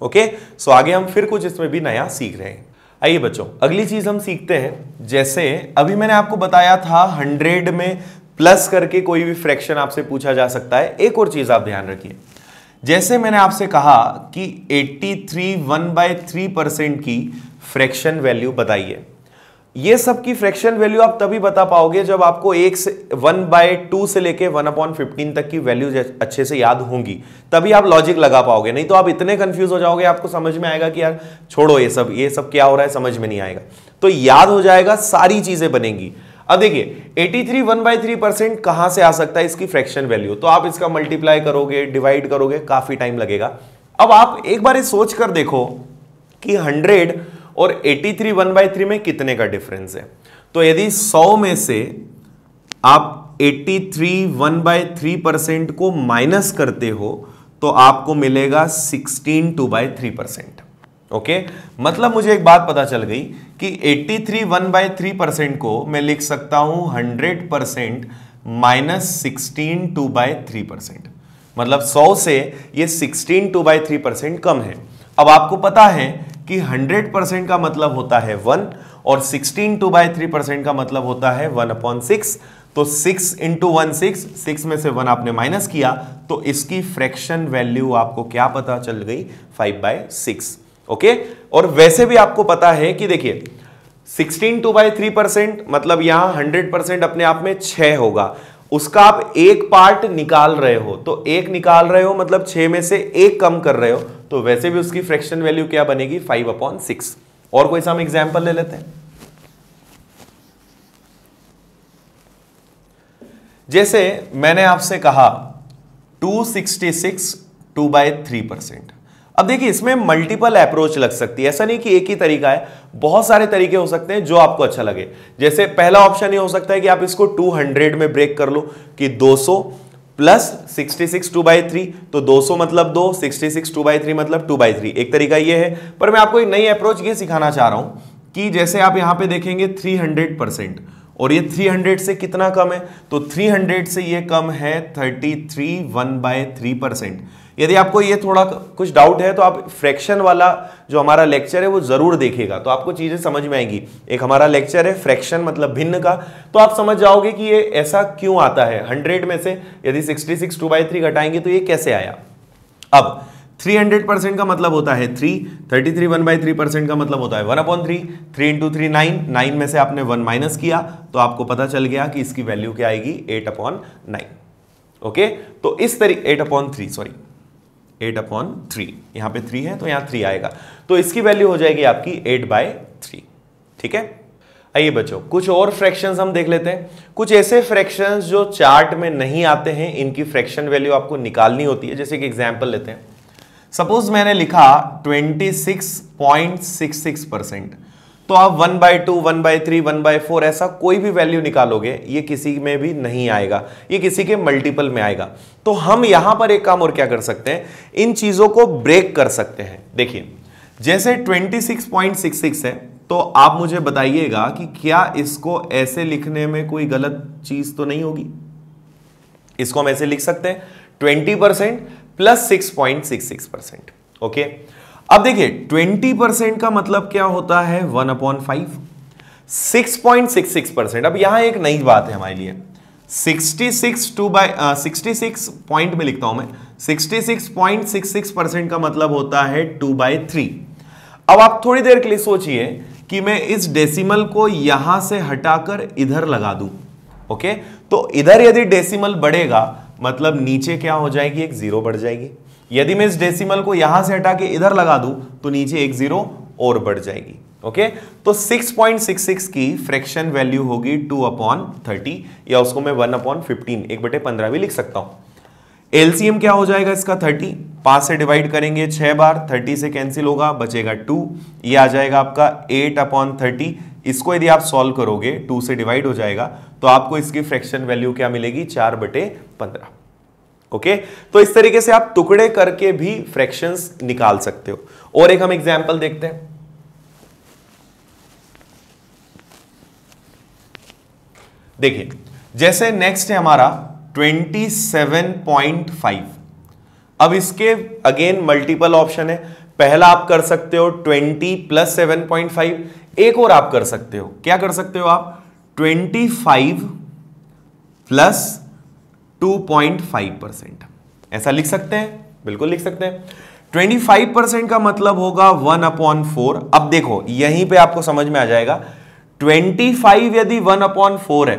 ओके, सो आगे हम फिर कुछ इसमें भी नया सीख रहे हैं। आइए बच्चों, अगली चीज हम सीखते हैं। जैसे अभी मैंने आपको बताया था 100 में प्लस करके कोई भी फ्रैक्शन आपसे पूछा जा सकता है। एक और चीज आप ध्यान रखिए, जैसे मैंने आपसे कहा कि 83 1/3% की फ्रैक्शन वैल्यू बताइए। ये सब की फ्रैक्शन वैल्यू आप तभी बता पाओगे जब आपको 1/2 से लेके 1/15 तक की वैल्यू अच्छे से याद होंगी, तभी आप लॉजिक लगा पाओगे, नहीं तो आप इतने कंफ्यूज हो जाओगे, आपको समझ में आएगा कि यार छोड़ो ये सब क्या हो रहा है, समझ में नहीं आएगा। तो याद हो जाएगा, सारी चीजें बनेंगी। अब देखिए 83 1/3% कहां से आ सकता है इसकी फ्रैक्शन वैल्यू, तो आप इसका मल्टीप्लाई करोगे, डिवाइड करोगे, काफी टाइम लगेगा। अब आप एक बार सोच कर देखो कि 100 और 83 1/3 में कितने का डिफरेंस है। तो यदि 100 में से आप 83 1/3% को माइनस करते हो तो आपको मिलेगा 16 2/3%। ओके, मतलब मुझे एक बात पता चल गई कि 83 1/3% को मैं लिख सकता हूं 100% माइनस 16 2/3%, मतलब 100 से ये 16 2/3% कम है। अब आपको पता है कि 100% का मतलब होता है 1 और 16 2/3% का मतलब होता है 1/6, तो 6 × 1 6 में से 1 आपने माइनस किया तो इसकी फ्रैक्शन वैल्यू आपको क्या पता चल गई 5/6। ओके, और वैसे भी आपको पता है कि देखिए 16 2/3% मतलब यहां 100% अपने आप में 6 होगा, उसका आप एक पार्ट निकाल रहे हो, तो एक निकाल रहे हो मतलब 6 में से एक कम कर रहे हो, तो वैसे भी उसकी फ्रैक्शन वैल्यू क्या बनेगी 5/6। और कोई सा हम एग्जांपल ले लेते हैं। जैसे मैंने आपसे कहा 266 2/3%। अब देखिए इसमें मल्टीपल अप्रोच लग सकती है, ऐसा नहीं कि एक ही तरीका है, बहुत सारे तरीके हो सकते हैं जो आपको अच्छा लगे। जैसे पहला ऑप्शन ये हो सकता है कि आप इसको 200 में ब्रेक कर लो कि 200 प्लस 66 2/3, तो 200 मतलब 2, 66 2/3 मतलब 2/3, एक तरीका ये है। पर मैं आपको एक नई अप्रोच ये सिखाना चाह रहा हूं कि जैसे आप यहां पे देखेंगे 300%, और ये 300 से कितना कम है, तो 300 से ये कम है 33 1/3%। यदि आपको ये थोड़ा कुछ डाउट है तो आप फ्रैक्शन वाला जो हमारा लेक्चर है वो जरूर देखिएगा, तो आपको चीजें समझ में आएंगी। एक हमारा लेक्चर है फ्रैक्शन मतलब भिन्न का, तो आप समझ जाओगे कि ये ऐसा क्यों आता है। 100 में से यदि 66 2/3 घटाएंगे तो ये कैसे आया। अब 300% का मतलब होता है 3, 33 1/3% का मतलब होता है 1/3, 3 × 3 9, 9 में से आपने 1 माइनस किया तो आपको पता चल गया कि इसकी वैल्यू क्या आएगी 8/9। ओके, तो इस तरीके 8/3 सॉरी 8/3, यहां पे 3 है तो यहां 3 आएगा, तो इसकी वैल्यू हो जाएगी आपकी 8/3। ठीक है, आइए बच्चों कुछ और फ्रैक्शंस हम देख लेते हैं। कुछ ऐसे फ्रैक्शंस जो चार्ट में नहीं आते हैं, इनकी फ्रैक्शन वैल्यू आपको निकालनी होती है। जैसे एक एग्जांपल लेते हैं, सपोज मैंने लिखा 26.66%, तो आप 1/2 1/3 1/4 ऐसा कोई भी वैल्यू निकालोगे ये किसी में भी नहीं आएगा, ये किसी के मल्टीपल में आएगा। तो हम यहां पर एक काम और क्या कर सकते हैं, इन चीजों को ब्रेक कर सकते हैं। देखिए जैसे 26.66 है तो आप मुझे बताइएगा कि क्या इसको ऐसे लिखने में कोई गलत चीज तो नहीं होगी। इसको हम ऐसे लिख सकते हैं 20% प्लस 6.66%। ओके, अब देखिए 20% का मतलब क्या होता है 1/5, 6.66%। अब यहां एक नई बात है हमारे लिए, 66 पॉइंट में लिखता हूं मैं, 66.66% का मतलब होता है 2/3। अब आप थोड़ी देर के लिए सोचिए कि मैं इस डेसिमल को यहां से हटाकर इधर लगा दूं। ओके, तो इधर यदि डेसिमल बढ़ेगा मतलब नीचे क्या हो जाएगी, एक जीरो बढ़ जाएगी। यदि मैं इस डेसिमल को यहां से हटा के इधर लगा दूं तो नीचे एक जीरो और बढ़ जाएगी। ओके, तो 6.66 की फ्रैक्शन वैल्यू होगी 2/30, या उसको मैं 1/15 1/15 भी लिख सकता हूं। एलसीएम क्या हो जाएगा इसका 30, 5 से डिवाइड करेंगे 6 बार, 30 से कैंसिल होगा, बचेगा 2, ये आ जाएगा आपका 8/30। इसको यदि आप सॉल्व करोगे 2 से डिवाइड हो जाएगा तो आपको इसकी फ्रैक्शन वैल्यू क्या मिलेगी 4/15। ओके, तो इस तरीके से आप टुकड़े करके भी फ्रैक्शंस निकाल सकते हो। और एक हम एग्जांपल देखते हैं, देखिए जैसे नेक्स्ट है हमारा 27.5। अब इसके अगेन मल्टीपल ऑप्शन है। पहला आप कर सकते हो 20 प्लस 7.5, एक और आप कर सकते हो, क्या कर सकते हो आप 25 प्लस 2.5%, ऐसा लिख सकते हैं, बिल्कुल लिख सकते हैं। 25% का मतलब होगा 1/4। अब देखो यहीं पे आपको समझ में आ जाएगा, 25 यदि 1/4 है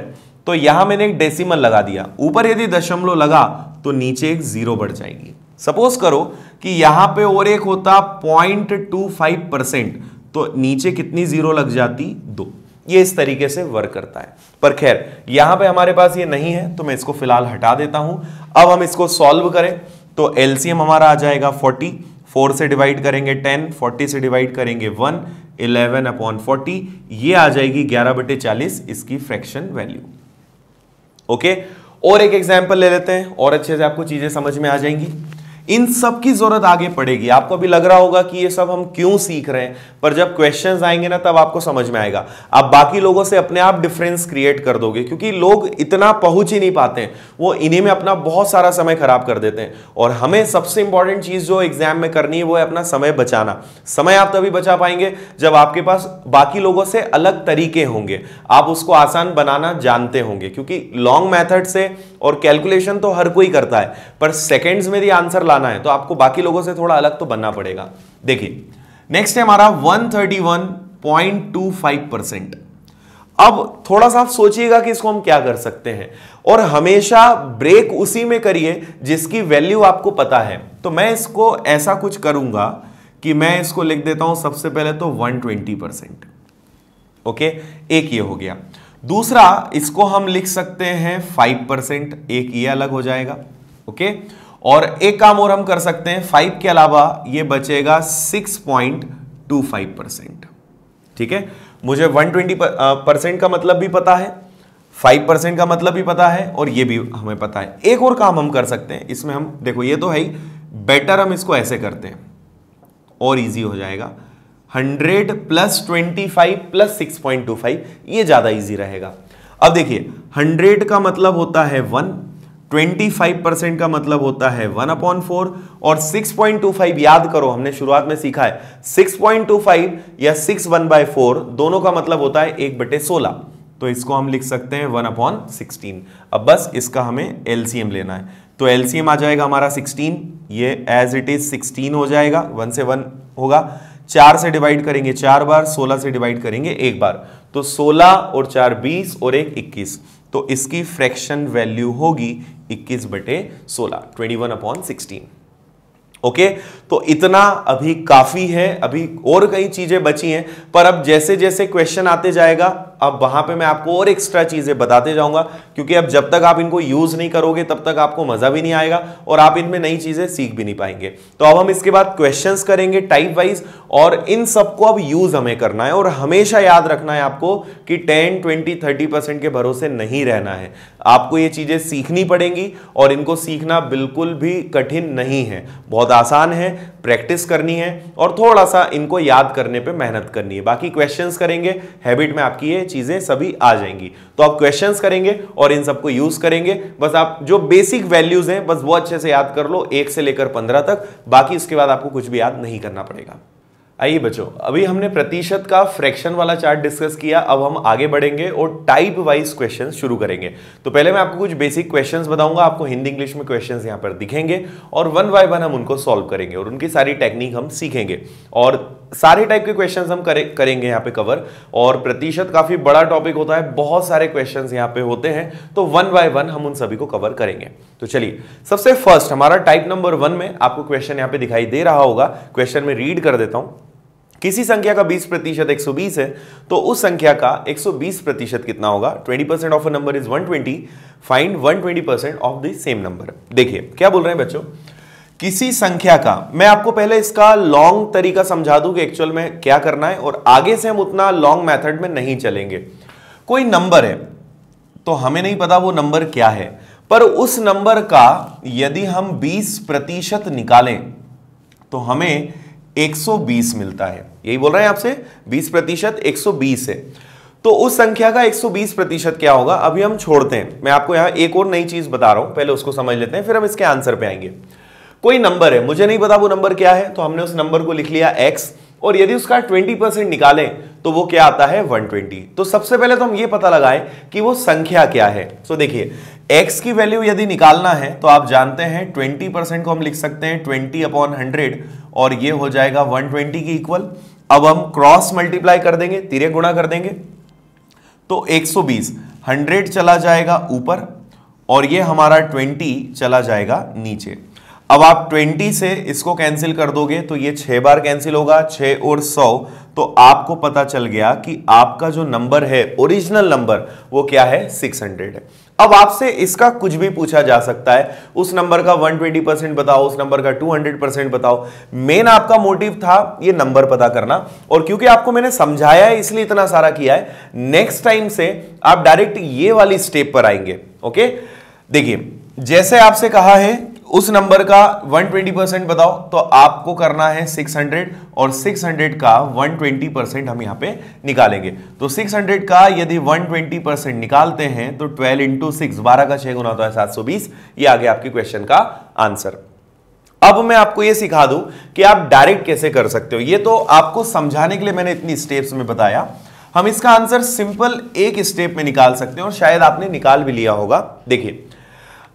तो यहां मैंने एक डेसिमल लगा दिया, ऊपर यदि दशमलव लगा तो नीचे एक जीरो बढ़ जाएगी। सपोज करो कि यहां पे और एक होता 0.25%, तो नीचे कितनी जीरो लग जाती 2। ये इस तरीके से वर्क करता है, पर खैर यहां पे हमारे पास ये नहीं है तो मैं इसको फिलहाल हटा देता हूं। अब हम इसको सॉल्व करें तो एलसीएम हमारा आ जाएगा 40, 4 से डिवाइड करेंगे 10, 40 से डिवाइड करेंगे 1, 11/40, ये आ जाएगी 11/40 इसकी फ्रैक्शन वैल्यू। ओके, और एक एग्जांपल ले लेते हैं और अच्छे से आपको चीजें समझ में आ जाएंगी। इन सब की जरूरत आगे पड़ेगी। आपको भी लग रहा होगा कि ये सब हम क्यों सीख रहे हैं, पर जब क्वेश्चंस आएंगे ना तब आपको समझ में आएगा। आप बाकी लोगों से अपने आप डिफरेंस क्रिएट कर दोगे, क्योंकि लोग इतना पहुंच ही नहीं पाते हैं, वो इन्हीं में अपना बहुत सारा समय खराब कर देते हैं। और हमें सबसे इंपॉर्टेंट चीज जो एग्जाम में करनी है वो है अपना समय बचाना। समय आप तभी बचा पाएंगे जब आपके पास बाकी लोगों से अलग तरीके होंगे, आप उसको आसान बनाना जानते होंगे। क्योंकि लॉन्ग मेथड से और कैलकुलेशन तो हर कोई करता है, पर सेकेंड्स में यदि आंसर लाना है तो आपको बाकी लोगों से थोड़ा अलग तो बनना पड़ेगा। देखिए नेक्स्ट है हमारा 131.25%। अब थोड़ा सा आप सोचिएगा कि इसको हम क्या कर सकते हैं, और हमेशा ब्रेक उसी में करिए जिसकी वैल्यू आपको पता है। तो मैं इसको ऐसा कुछ करूंगा कि मैं इसको लिख देता हूं सबसे पहले तो 120%। ओके, एक ये हो गया। दूसरा इसको हम लिख सकते हैं 5%, एक ये अलग हो जाएगा। ओके, और एक काम और हम कर सकते हैं, 5 के अलावा ये बचेगा 6.25%। ठीक है, मुझे 120% का मतलब भी पता है, 5% का मतलब भी पता है, और ये भी हमें पता है। एक और काम हम कर सकते हैं इसमें, हम देखो ये तो है ही, बेटर हम इसको ऐसे करते हैं और इजी हो जाएगा। 100 प्लस 25 प्लस 6.25, ये ज्यादा इजी रहेगा। अब देखिए 100 का मतलब होता है 1, 25% का मतलब होता है 1/4 और 6.25 याद करो हमने शुरुआत में सीखा है 6.25 या 6/1/4 दोनों का मतलब होता है 1/16। तो इसको हम लिख सकते हैं 1/16। अब बस इसका हमें एलसीएम लेना है, तो एलसीएम आ जाएगा हमारा 16, ये एज इट इज 16 हो जाएगा, 1 से 1 होगा, 4 से डिवाइड करेंगे 4 बार, 16 से डिवाइड करेंगे 1 बार, तो 16 और 4 20 और 1 21, तो इसकी फ्रैक्शन वैल्यू होगी 21/16, 21/16। ओके, तो इतना अभी काफी है, अभी और कई चीजें बची हैं, पर अब जैसे जैसे क्वेश्चन आते जाएगा अब वहां पे मैं आपको और एक्स्ट्रा चीजें बताते जाऊंगा, क्योंकि अब जब तक आप इनको यूज नहीं करोगे तब तक आपको मजा भी नहीं आएगा और आप इनमें नई चीजें सीख भी नहीं पाएंगे। तो अब हम इसके बाद क्वेश्चंस करेंगे टाइप वाइज, और इन सबको अब यूज हमें करना है, और हमेशा याद रखना है आपको कि 10, 20, 30% के भरोसे नहीं रहना है। आपको ये चीजें सीखनी पड़ेंगी और इनको सीखना बिल्कुल भी कठिन नहीं है, बहुत आसान है, प्रैक्टिस करनी है और थोड़ा सा इनको याद करने पे मेहनत करनी है। बाकी क्वेश्चंस करेंगे, हैबिट में आपकी ये चीजें सभी आ जाएंगी। तो आप क्वेश्चंस करेंगे और इन सबको यूज करेंगे, बस आप जो बेसिक वैल्यूज हैं बस वो अच्छे से याद कर लो, 1 से लेकर 15 तक, बाकी उसके बाद आपको कुछ भी याद नहीं करना पड़ेगा। आइए बच्चों, अभी हमने प्रतिशत का फ्रैक्शन वाला चार्ट डिस्कस किया, अब हम आगे बढ़ेंगे और टाइप वाइज क्वेश्चंस शुरू करेंगे। तो पहले मैं आपको कुछ बेसिक क्वेश्चंस बताऊंगा, आपको हिंदी इंग्लिश में क्वेश्चंस यहां पर दिखेंगे और 1 बाय 1 हम उनको सॉल्व करेंगे और उनकी सारी टेक्निक हम सीखेंगे और सारे टाइप के क्वेश्चंस हम करेंगे यहाँ पे कवर। और प्रतिशत काफी बड़ा टॉपिक होता है, बहुत सारे क्वेश्चंस यहाँ पे होते हैं, तो 1 बाय 1 हम उन सभी को कवर करेंगे। तो चलिए, सबसे फर्स्ट हमारा टाइप नंबर 1 में आपको क्वेश्चन यहाँ पे दिखाई दे रहा होगा, क्वेश्चन में रीड कर देता हूं। किसी संख्या का 20% 120 है, तो उस संख्या का 120% कितना होगा? 20% of a number is 120, find 120% of the same number. देखिए क्या बोल रहे हैं बच्चों, किसी संख्या का, मैं आपको पहले इसका लॉन्ग तरीका समझा दूं कि एक्चुअल में क्या करना है, और आगे से हम उतना लॉन्ग मेथड में नहीं चलेंगे। कोई नंबर है, तो हमें नहीं पता वो नंबर क्या है, पर उस नंबर का यदि हम 20% निकालें तो हमें 120 मिलता है। यही बोल रहे हैं आपसे, 20% 120 है, तो उस संख्या का 120% क्या होगा? अभी हम छोड़ते हैं, मैं आपको यहां एक और नई चीज बता रहा हूं, पहले उसको समझ लेते हैं, फिर हम इसके आंसर पे आएंगे। कोई नंबर है, मुझे नहीं पता वो नंबर क्या है, तो हमने उस नंबर को लिख लिया x, और यदि उसका 20% निकालें तो वो क्या आता है? 120। तो सबसे पहले तो हम ये पता लगाएं कि वो संख्या क्या है। तो देखिए, x की वैल्यू यदि निकालना है तो आप जानते हैं 20% को हम लिख सकते हैं 20/100, और ये हो जाएगा 120 की इक्वल। अब हम क्रॉस मल्टीप्लाई कर देंगे, तिर्यक गुणा कर देंगे, तो 120 100 चला जाएगा ऊपर और ये हमारा 20 चला जाएगा नीचे। अब आप 20 से इसको कैंसिल कर दोगे तो ये 6 बार कैंसिल होगा, 6 और 100, तो आपको पता चल गया कि आपका जो नंबर है, ओरिजिनल नंबर, वो क्या है? 600 है। अब आपसे इसका कुछ भी पूछा जा सकता है, उस नंबर का 120% बताओ, उस नंबर का 200% बताओ। मेन आपका मोटिव था ये नंबर पता करना, और क्योंकि आपको मैंने समझाया है इसलिए इतना सारा किया है। नेक्स्ट टाइम से आप डायरेक्ट ये वाली स्टेप पर आएंगे। ओके, देखिए, जैसे आपसे कहा है उस नंबर का 120% बताओ, तो आपको करना है 600, और 600 का 120% हम यहां पे निकालेंगे। तो 600 का यदि 120% निकालते हैं तो 12 × 6, 12 का 6 गुना होता है 720। ये आ गया आपके क्वेश्चन का आंसर। अब मैं आपको ये सिखा दूं कि आप डायरेक्ट कैसे कर सकते हो। ये तो आपको समझाने के लिए मैंने इतनी स्टेप्स में बताया, हम इसका आंसर सिंपल एक स्टेप में निकाल सकते हैं, और शायद आपने निकाल भी लिया होगा। देखिए,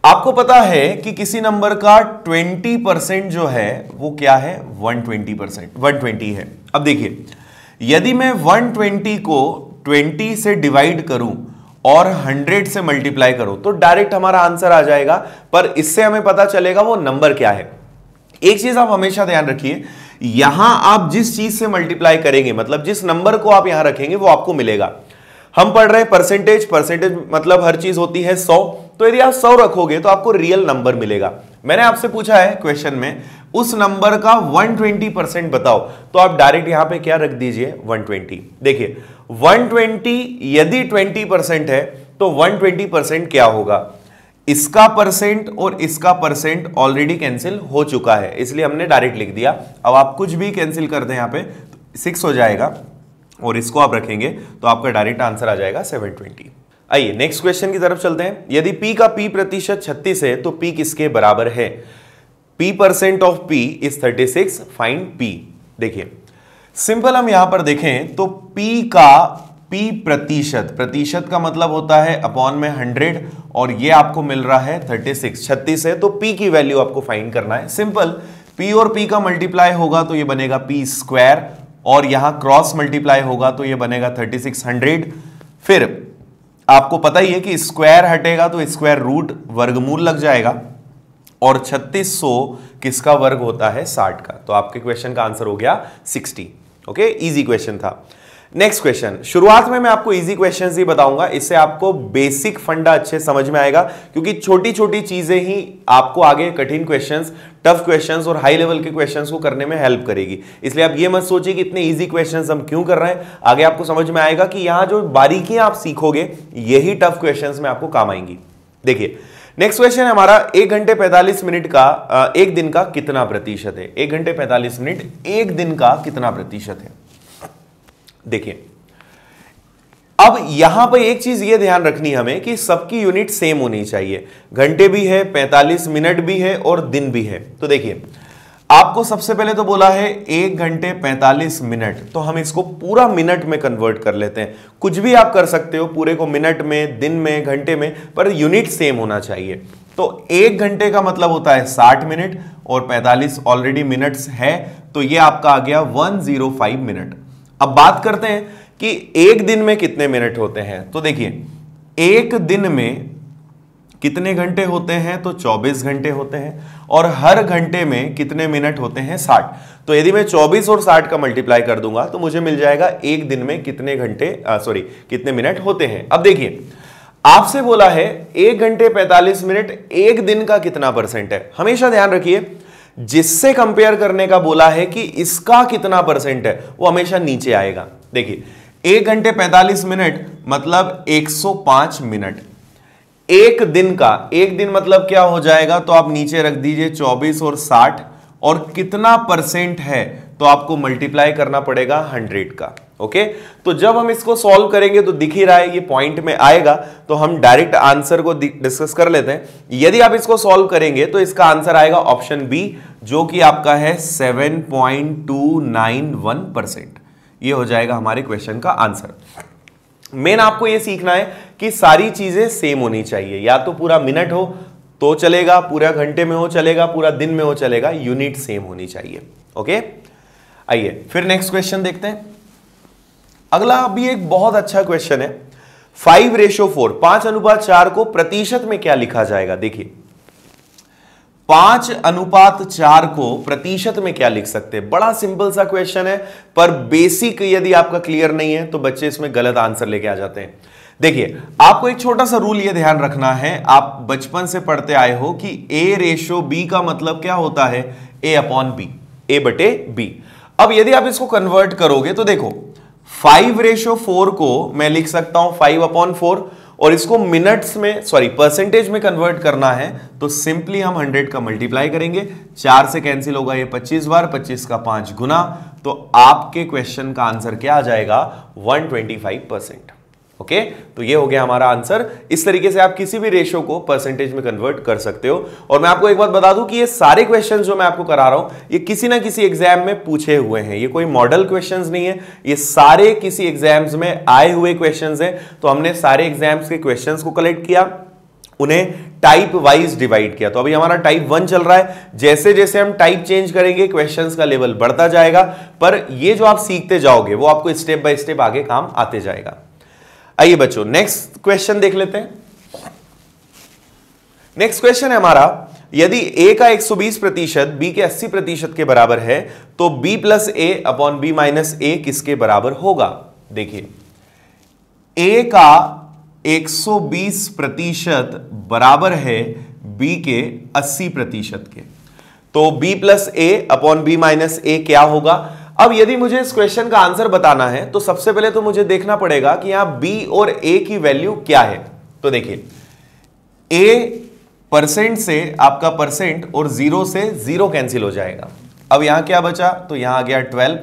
आपको पता है कि किसी नंबर का 20% जो है वो क्या है? 120% है। अब देखिए, यदि मैं 120 को 20 से डिवाइड करूं और 100 से मल्टीप्लाई करूं तो डायरेक्ट हमारा आंसर आ जाएगा, पर इससे हमें पता चलेगा वो नंबर क्या है। एक चीज आप हमेशा ध्यान रखिए, यहां आप जिस चीज से मल्टीप्लाई करेंगे, मतलब जिस नंबर को आप यहां रखेंगे वो आपको मिलेगा। हम पढ़ रहे हैं परसेंटेज मतलब हर चीज होती है 100, तो यदि आप 100 रखोगे तो आपको रियल नंबर मिलेगा। मैंने आपसे पूछा है क्वेश्चन में उस नंबर का 120% बताओ, तो आप डायरेक्ट यहां पे क्या रख दीजिए? 120। देखिए, 120 यदि 20% है तो 120% क्या होगा? इसका परसेंट और इसका परसेंट ऑलरेडी कैंसिल हो चुका है, इसलिए हमने डायरेक्ट लिख दिया। अब आप कुछ भी कैंसिल कर दें, यहां पे 6 हो जाएगा, और इसको आप रखेंगे तो आपका डायरेक्ट आंसर आ जाएगा 720। आइए नेक्स्ट क्वेश्चन की तरफ चलते हैं। यदि p का p प्रतिशत 36 है तो p किसके बराबर है? p% of p is 36, find p। देखिए सिंपल, हम यहां पर देखें तो p का p प्रतिशत का मतलब होता है अपॉन में 100, और ये आपको मिल रहा है 36 है, तो p की वैल्यू आपको फाइंड करना है। सिंपल, p और p का मल्टीप्लाई होगा तो ये बनेगा p स्क्वायर, और यहां क्रॉस मल्टीप्लाई होगा तो ये बनेगा 3600। फिर आपको पता ही है कि स्क्वायर हटेगा तो स्क्वायर रूट वर्गमूल लग जाएगा, और 3600 किसका वर्ग होता है? 60 का। तो आपके क्वेश्चन का आंसर हो गया 60। ओके, इजी क्वेश्चन था। नेक्स्ट क्वेश्चन, शुरुआत में मैं आपको इजी क्वेश्चंस ही बताऊंगा, इससे आपको बेसिक फंडा अच्छे समझ में आएगा, क्योंकि छोटी छोटी चीजें ही आपको आगे कठिन क्वेश्चंस, टफ क्वेश्चंस और हाई लेवल के क्वेश्चंस को करने में हेल्प करेगी। इसलिए आप ये मत सोचिए कि इतने इजी क्वेश्चंस हम क्यों कर रहे हैं, आगे आपको समझ में आएगा कि यहां जो बारीकियां आप सीखोगे यही टफ क्वेश्चंस में आपको काम आएंगी। देखिए नेक्स्ट क्वेश्चन है हमारा, 1 घंटे 45 मिनट का एक दिन का कितना प्रतिशत है? 1 घंटे 45 मिनट एक दिन का कितना प्रतिशत है? देखिए अब यहां पर एक चीज ये ध्यान रखनी हमें कि सबकी यूनिट सेम होनी चाहिए। घंटे भी है, 45 मिनट भी है और दिन भी है। तो देखिए आपको सबसे पहले तो बोला है 1 घंटे 45 मिनट, तो हम इसको पूरा मिनट में कन्वर्ट कर लेते हैं। कुछ भी आप कर सकते हो, पूरे को मिनट में, दिन में, घंटे में, पर यूनिट सेम होना चाहिए। तो 1 घंटे का मतलब होता है 60 मिनट, और 45 ऑलरेडी मिनट्स है, तो ये आपका आ गया 105 मिनट। अब बात करते हैं कि एक दिन में कितने मिनट होते हैं। तो देखिए एक दिन में कितने घंटे होते हैं? तो 24 घंटे होते हैं, और हर घंटे में कितने मिनट होते हैं? 60। तो यदि मैं 24 और 60 का मल्टीप्लाई कर दूंगा तो मुझे मिल जाएगा एक दिन में कितने घंटे कितने मिनट होते हैं। अब देखिए आपसे बोला है 1 घंटे 45 मिनट एक दिन का कितना परसेंट है। हमेशा ध्यान रखिए, जिससे कंपेयर करने का बोला है कि इसका कितना परसेंट है, वो हमेशा नीचे आएगा। देखिए 1 घंटे 45 मिनट मतलब 105 मिनट। एक दिन का, एक दिन मतलब क्या हो जाएगा? तो आप नीचे रख दीजिए 24 और 60, और कितना परसेंट है तो आपको मल्टीप्लाई करना पड़ेगा 100 का। ओके, तो जब हम इसको सॉल्व करेंगे तो दिख ही रहा है ये पॉइंट में आएगा, तो हम डायरेक्ट आंसर को डिस्कस कर लेते हैं। यदि आप इसको सॉल्व करेंगे तो इसका आंसर आएगा ऑप्शन बी, जो कि आपका है 7.291%। ये हो जाएगा हमारे क्वेश्चन का आंसर। मेन आपको ये सीखना है कि सारी चीजें सेम होनी चाहिए, या तो पूरा मिनट हो तो चलेगा, पूरा घंटे में हो चलेगा, पूरा दिन में हो चलेगा, यूनिट सेम होनी चाहिए। ओके, आइए फिर नेक्स्ट क्वेश्चन देखते हैं। अगला भी एक बहुत अच्छा क्वेश्चन है, 5:4, 5:4 को प्रतिशत में क्या लिखा जाएगा? देखिए 5:4 को प्रतिशत में क्या लिख सकते हैं? बड़ा सिंपल सा क्वेश्चन है, पर बेसिक यदि आपका क्लियर नहीं है तो बच्चे इसमें गलत आंसर लेके आ जाते हैं। देखिए आपको एक छोटा सा रूल ये ध्यान रखना है, आप बचपन से पढ़ते आए हो कि A/B का मतलब क्या होता है? A/B, A/B। अब यदि आप इसको कन्वर्ट करोगे तो देखो 5:4 को मैं लिख सकता हूं 5/4, और इसको मिनट्स में परसेंटेज में कन्वर्ट करना है तो सिंपली हम 100 का मल्टीप्लाई करेंगे, 4 से कैंसिल होगा ये 25 बार, 25 का 5 गुना, तो आपके क्वेश्चन का आंसर क्या आ जाएगा? 125%। ओके, तो ये हो गया हमारा आंसर। इस तरीके से आप किसी भी रेशो को परसेंटेज में कन्वर्ट कर सकते हो। और मैं आपको एक बात बता दूं कि ये सारे क्वेश्चन जो मैं आपको करा रहा हूं ये किसी ना किसी एग्जाम में पूछे हुए हैं, ये कोई मॉडल क्वेश्चंस नहीं है, ये सारे किसी एग्जाम्स में आए हुए क्वेश्चंस हैं। तो हमने सारे एग्जाम्स के क्वेश्चंस को कलेक्ट किया, उन्हें टाइप वाइज डिवाइड किया। तो अभी हमारा टाइप 1 चल रहा है, जैसे जैसे हम टाइप चेंज करेंगे क्वेश्चंस का लेवल बढ़ता जाएगा, पर ये जो आप सीखते जाओगे वो आपको स्टेप बाय स्टेप आगे काम आते जाएगा। आइए बच्चों नेक्स्ट क्वेश्चन देख लेते हैं। नेक्स्ट क्वेश्चन है हमारा, यदि a का 120% b के 80% के बराबर है तो b + a/b - a किसके बराबर होगा? देखिए a का 120% बराबर है b के 80% के, तो b + a/b - a क्या होगा? अब यदि मुझे इस क्वेश्चन का आंसर बताना है तो सबसे पहले तो मुझे देखना पड़ेगा कि यहां b और a की वैल्यू क्या है। तो देखिए a परसेंट से आपका परसेंट और 0 से 0 कैंसिल हो जाएगा। अब यहां क्या बचा? तो यहां आ गया 12,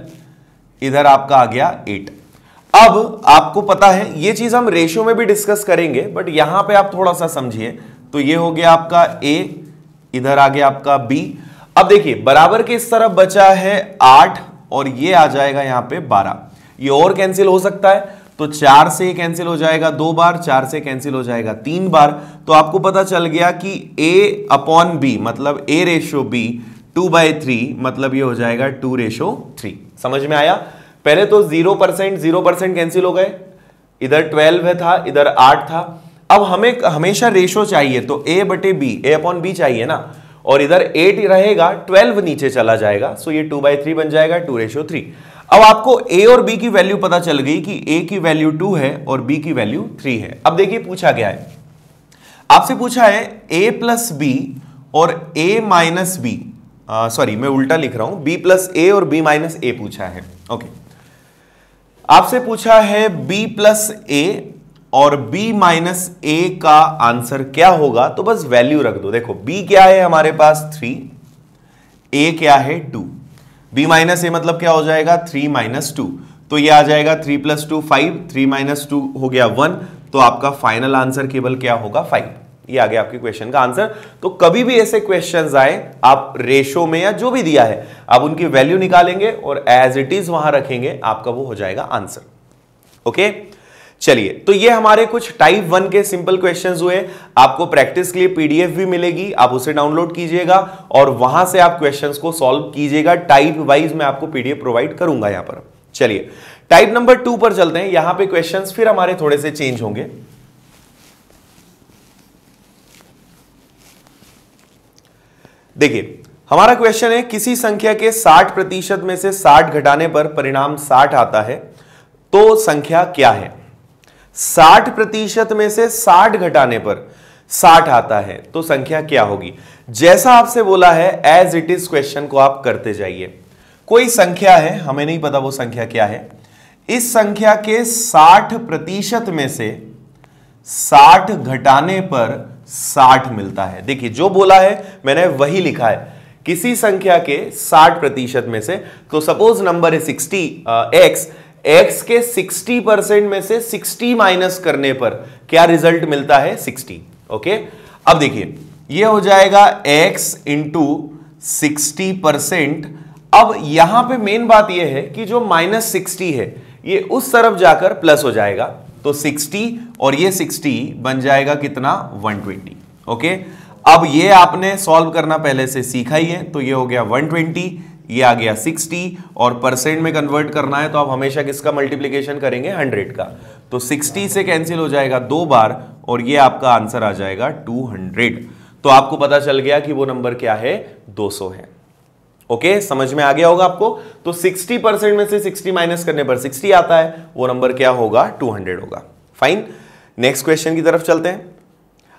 इधर आपका आ गया 8। अब आपको पता है ये चीज हम रेशियो में भी डिस्कस करेंगे, बट यहां पे आप थोड़ा सा समझिए। तो ये हो गया आपका A, इधर आ गया आपका B। अब देखिए बराबर के इस तरफ बचा है 8 और ये आ जाएगा यहां पे 12। ये और कैंसिल हो सकता है, तो 4 से कैंसिल हो जाएगा 2 बार, 4 से कैंसिल हो जाएगा 3 बार। तो आपको पता चल गया कि A अपॉन B मतलब A रेशो B 2/3 मतलब ये हो जाएगा 2/3। समझ में आया? पहले तो 0% कैंसिल हो गए, इधर 12 था, इधर 8 था। अब हमें हमेशा रेशो चाहिए, तो A बटे B, A अपॉन B चाहिए ना, और इधर 8 रहेगा, 12 नीचे चला जाएगा, सो ये 2/3 बन जाएगा 2/3। अब आपको A और B की वैल्यू पता चल गई कि A की वैल्यू 2 है और B की वैल्यू 3 है। अब देखिए पूछा गया है, आपसे पूछा है A प्लस B और A माइनस B, सॉरी मैं उल्टा लिख रहा हूं, B प्लस A और B माइनस A पूछा है। ओके, आपसे पूछा है B प्लस A और B माइनस A का आंसर क्या होगा, तो बस वैल्यू रख दो। देखो B क्या है हमारे पास 3, A क्या है 2, B माइनस A मतलब क्या हो जाएगा 3 माइनस 2, तो ये आ जाएगा 3 प्लस 2 5, 3 माइनस 2 हो गया 1, तो आपका फाइनल आंसर केवल क्या होगा 5। ये आ गया आपके क्वेश्चन का आंसर। तो कभी भी ऐसे क्वेश्चंस आए, आप रेशो में या जो भी दिया है आप उनकी वैल्यू निकालेंगे और एज इट इज वहां रखेंगे, आपका वो हो जाएगा आंसर। ओके, चलिए, तो ये हमारे कुछ टाइप 1 के सिंपल क्वेश्चंस हुए। आपको प्रैक्टिस के लिए पीडीएफ भी मिलेगी, आप उसे डाउनलोड कीजिएगा और वहां से आप क्वेश्चंस को सॉल्व कीजिएगा। टाइप वाइज मैं आपको पीडीएफ प्रोवाइड करूंगा यहां पर। चलिए टाइप नंबर 2 पर चलते हैं। यहां पे क्वेश्चंस फिर हमारे थोड़े से चेंज होंगे। देखिए हमारा क्वेश्चन है, किसी संख्या के 60% में से 60 घटाने पर परिणाम 60 आता है, तो संख्या क्या है? 60% में से 60 घटाने पर 60 आता है, तो संख्या क्या होगी? जैसा आपसे बोला है एज इट इज क्वेश्चन को आप करते जाइए। कोई संख्या है, हमें नहीं पता वो संख्या क्या है, इस संख्या के 60% में से 60 घटाने पर 60 मिलता है। देखिए जो बोला है मैंने वही लिखा है, किसी संख्या के 60% में से, तो सपोज नंबर है 60 x के 60% में से 60 माइनस करने पर क्या रिजल्ट मिलता है 60। ओके, अब देखिए ये हो जाएगा x इंटू 60%। अब यहां पे मेन बात यह है कि जो -60 है ये उस तरफ जाकर प्लस हो जाएगा, तो 60 और ये 60 बन जाएगा कितना 120। ओके, अब ये आपने सॉल्व करना पहले से सीखा ही है, तो ये हो गया 120, ये आ गया 60, और परसेंट में कन्वर्ट करना है तो आप हमेशा किसका मल्टीप्लिकेशन करेंगे 100 का, तो 60 से कैंसिल हो जाएगा 2 बार और ये आपका आंसर आ जाएगा 200। तो आपको पता चल गया कि वो नंबर क्या है 200 है। ओके, समझ में आ गया होगा आपको। तो 60% में से 60 माइनस करने पर 60 आता है, वो नंबर क्या होगा 200 होगा। फाइन, नेक्स्ट क्वेश्चन की तरफ चलते हैं।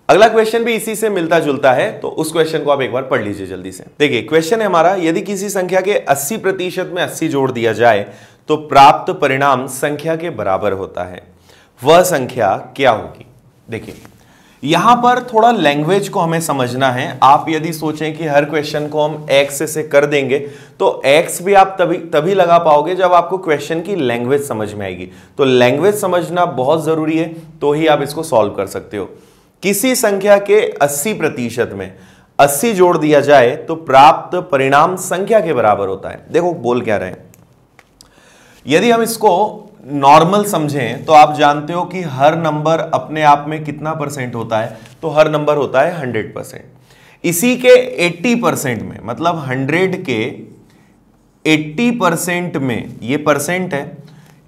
अगला क्वेश्चन भी इसी से मिलता जुलता है, तो उस क्वेश्चन को आप एक बार पढ़ लीजिए जल्दी से। देखिए क्वेश्चन है हमारा, यदि किसी संख्या के 80% में 80 जोड़ दिया जाए तो प्राप्त परिणाम संख्या के बराबर होता है, वह संख्या क्या होगी? देखिए यहां पर थोड़ा लैंग्वेज को हमें समझना है। आप यदि सोचें कि हर क्वेश्चन को हम एक्स से कर देंगे, तो एक्स भी आप तभी लगा पाओगे जब आपको क्वेश्चन की लैंग्वेज समझ में आएगी। तो लैंग्वेज समझना बहुत जरूरी है, तो ही आप इसको सॉल्व कर सकते हो। किसी संख्या के 80% में 80 जोड़ दिया जाए तो प्राप्त परिणाम संख्या के बराबर होता है। देखो बोल क्या रहे हैं, यदि हम इसको नॉर्मल समझें तो आप जानते हो कि हर नंबर अपने आप में कितना परसेंट होता है, तो हर नंबर होता है 100%। इसी के 80% में, मतलब 100 के 80% में, ये परसेंट है,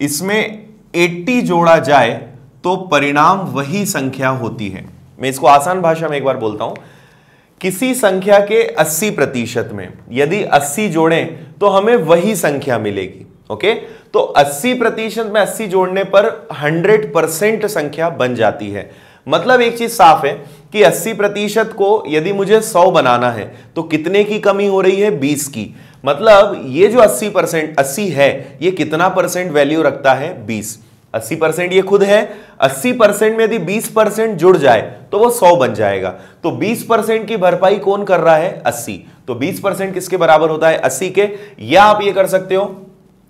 इसमें 80 जोड़ा जाए तो परिणाम वही संख्या होती है। मैं इसको आसान भाषा में एक बार बोलता हूं, किसी संख्या के 80% में यदि 80 जोड़ें तो हमें वही संख्या मिलेगी। ओके, तो 80% में 80 जोड़ने पर 100% संख्या बन जाती है। मतलब एक चीज साफ है कि 80% को यदि मुझे 100 बनाना है तो कितने की कमी हो रही है 20 की। मतलब ये जो 80% है, ये कितना परसेंट वैल्यू रखता है 20। 80% ये खुद है, 80% में यदि 20% जुड़ जाए तो वो 100 बन जाएगा। तो 20% की भरपाई कौन कर रहा है 80, तो 20% किसके बराबर होता है 80 के। या आप ये कर सकते हो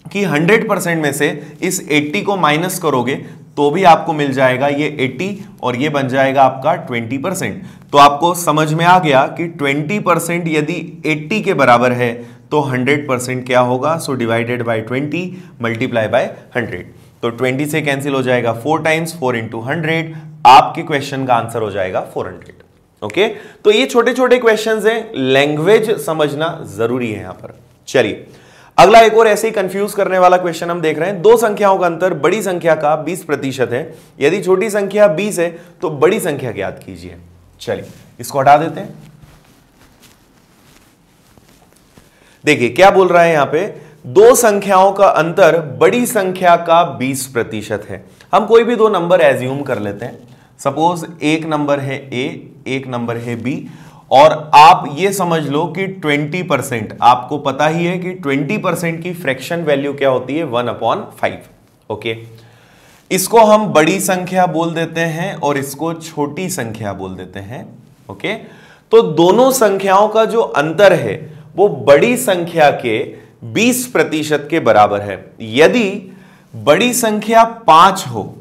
कि 100% में से इस 80 को माइनस करोगे तो भी आपको मिल जाएगा ये 80 और ये बन जाएगा आपका 20%। तो आपको समझ में आ गया कि 20% यदि 80 के बराबर है तो 100% क्या होगा, so divided by 20 multiply by 100। तो 20 से कैंसिल हो जाएगा 4 टाइम्स, 4 इंटू 100, आपके क्वेश्चन का आंसर हो जाएगा 400। ओके, तो ये छोटे छोटे क्वेश्चंस हैं, लैंग्वेज समझना जरूरी है यहां पर। चलिए अगला एक और ऐसे ही कंफ्यूज करने वाला क्वेश्चन हम देख रहे हैं। दो संख्याओं का अंतर बड़ी संख्या का 20% है, यदि छोटी संख्या 20 है तो बड़ी संख्या ज्ञात कीजिए। चलिए इसको हटा देते हैं। देखिए क्या बोल रहा है यहां पे, दो संख्याओं का अंतर बड़ी संख्या का 20% है। हम कोई भी दो नंबर एज्यूम कर लेते हैं। सपोज एक नंबर है ए, एक नंबर है बी, और आप ये समझ लो कि 20%, आपको पता ही है कि 20% की फ्रैक्शन वैल्यू क्या होती है, 1/5। ओके, इसको हम बड़ी संख्या बोल देते हैं और इसको छोटी संख्या बोल देते हैं। ओके, तो दोनों संख्याओं का जो अंतर है वो बड़ी संख्या के 20% के बराबर है। यदि बड़ी संख्या 5 हो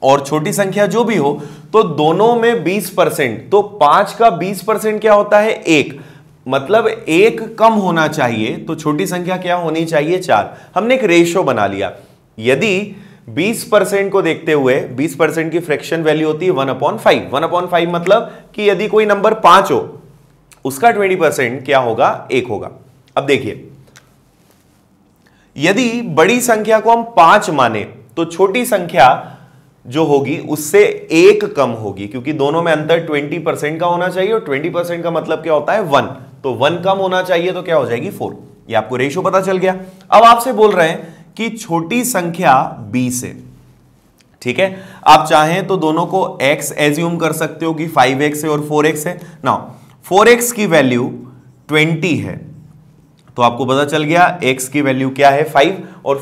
और छोटी संख्या जो भी हो तो दोनों में 20%, तो 5 का 20% क्या होता है, 1, मतलब 1 कम होना चाहिए, तो छोटी संख्या क्या होनी चाहिए, 4। हमने एक रेशो बना लिया। यदि 20% को देखते हुए 20% की फ्रैक्शन वैल्यू होती है 1/5। 1/5 मतलब कि यदि कोई नंबर 5 हो उसका 20% क्या होगा, 1 होगा। अब देखिए यदि बड़ी संख्या को हम 5 माने तो छोटी संख्या जो होगी उससे 1 कम होगी, क्योंकि दोनों में अंतर 20% का होना चाहिए और 20% का मतलब क्या होता है, 1, तो 1 कम होना चाहिए, तो क्या हो जाएगी, 4। ये आपको रेशो पता चल गया। अब आपसे बोल रहे हैं कि छोटी संख्या 20 है। ठीक है, आप चाहें तो दोनों को x एज्यूम कर सकते हो कि 5x है और 4x है। नाउ 4x की वैल्यू 20 है, तो आपको पता चल गया x की वैल्यू क्या है, 5, और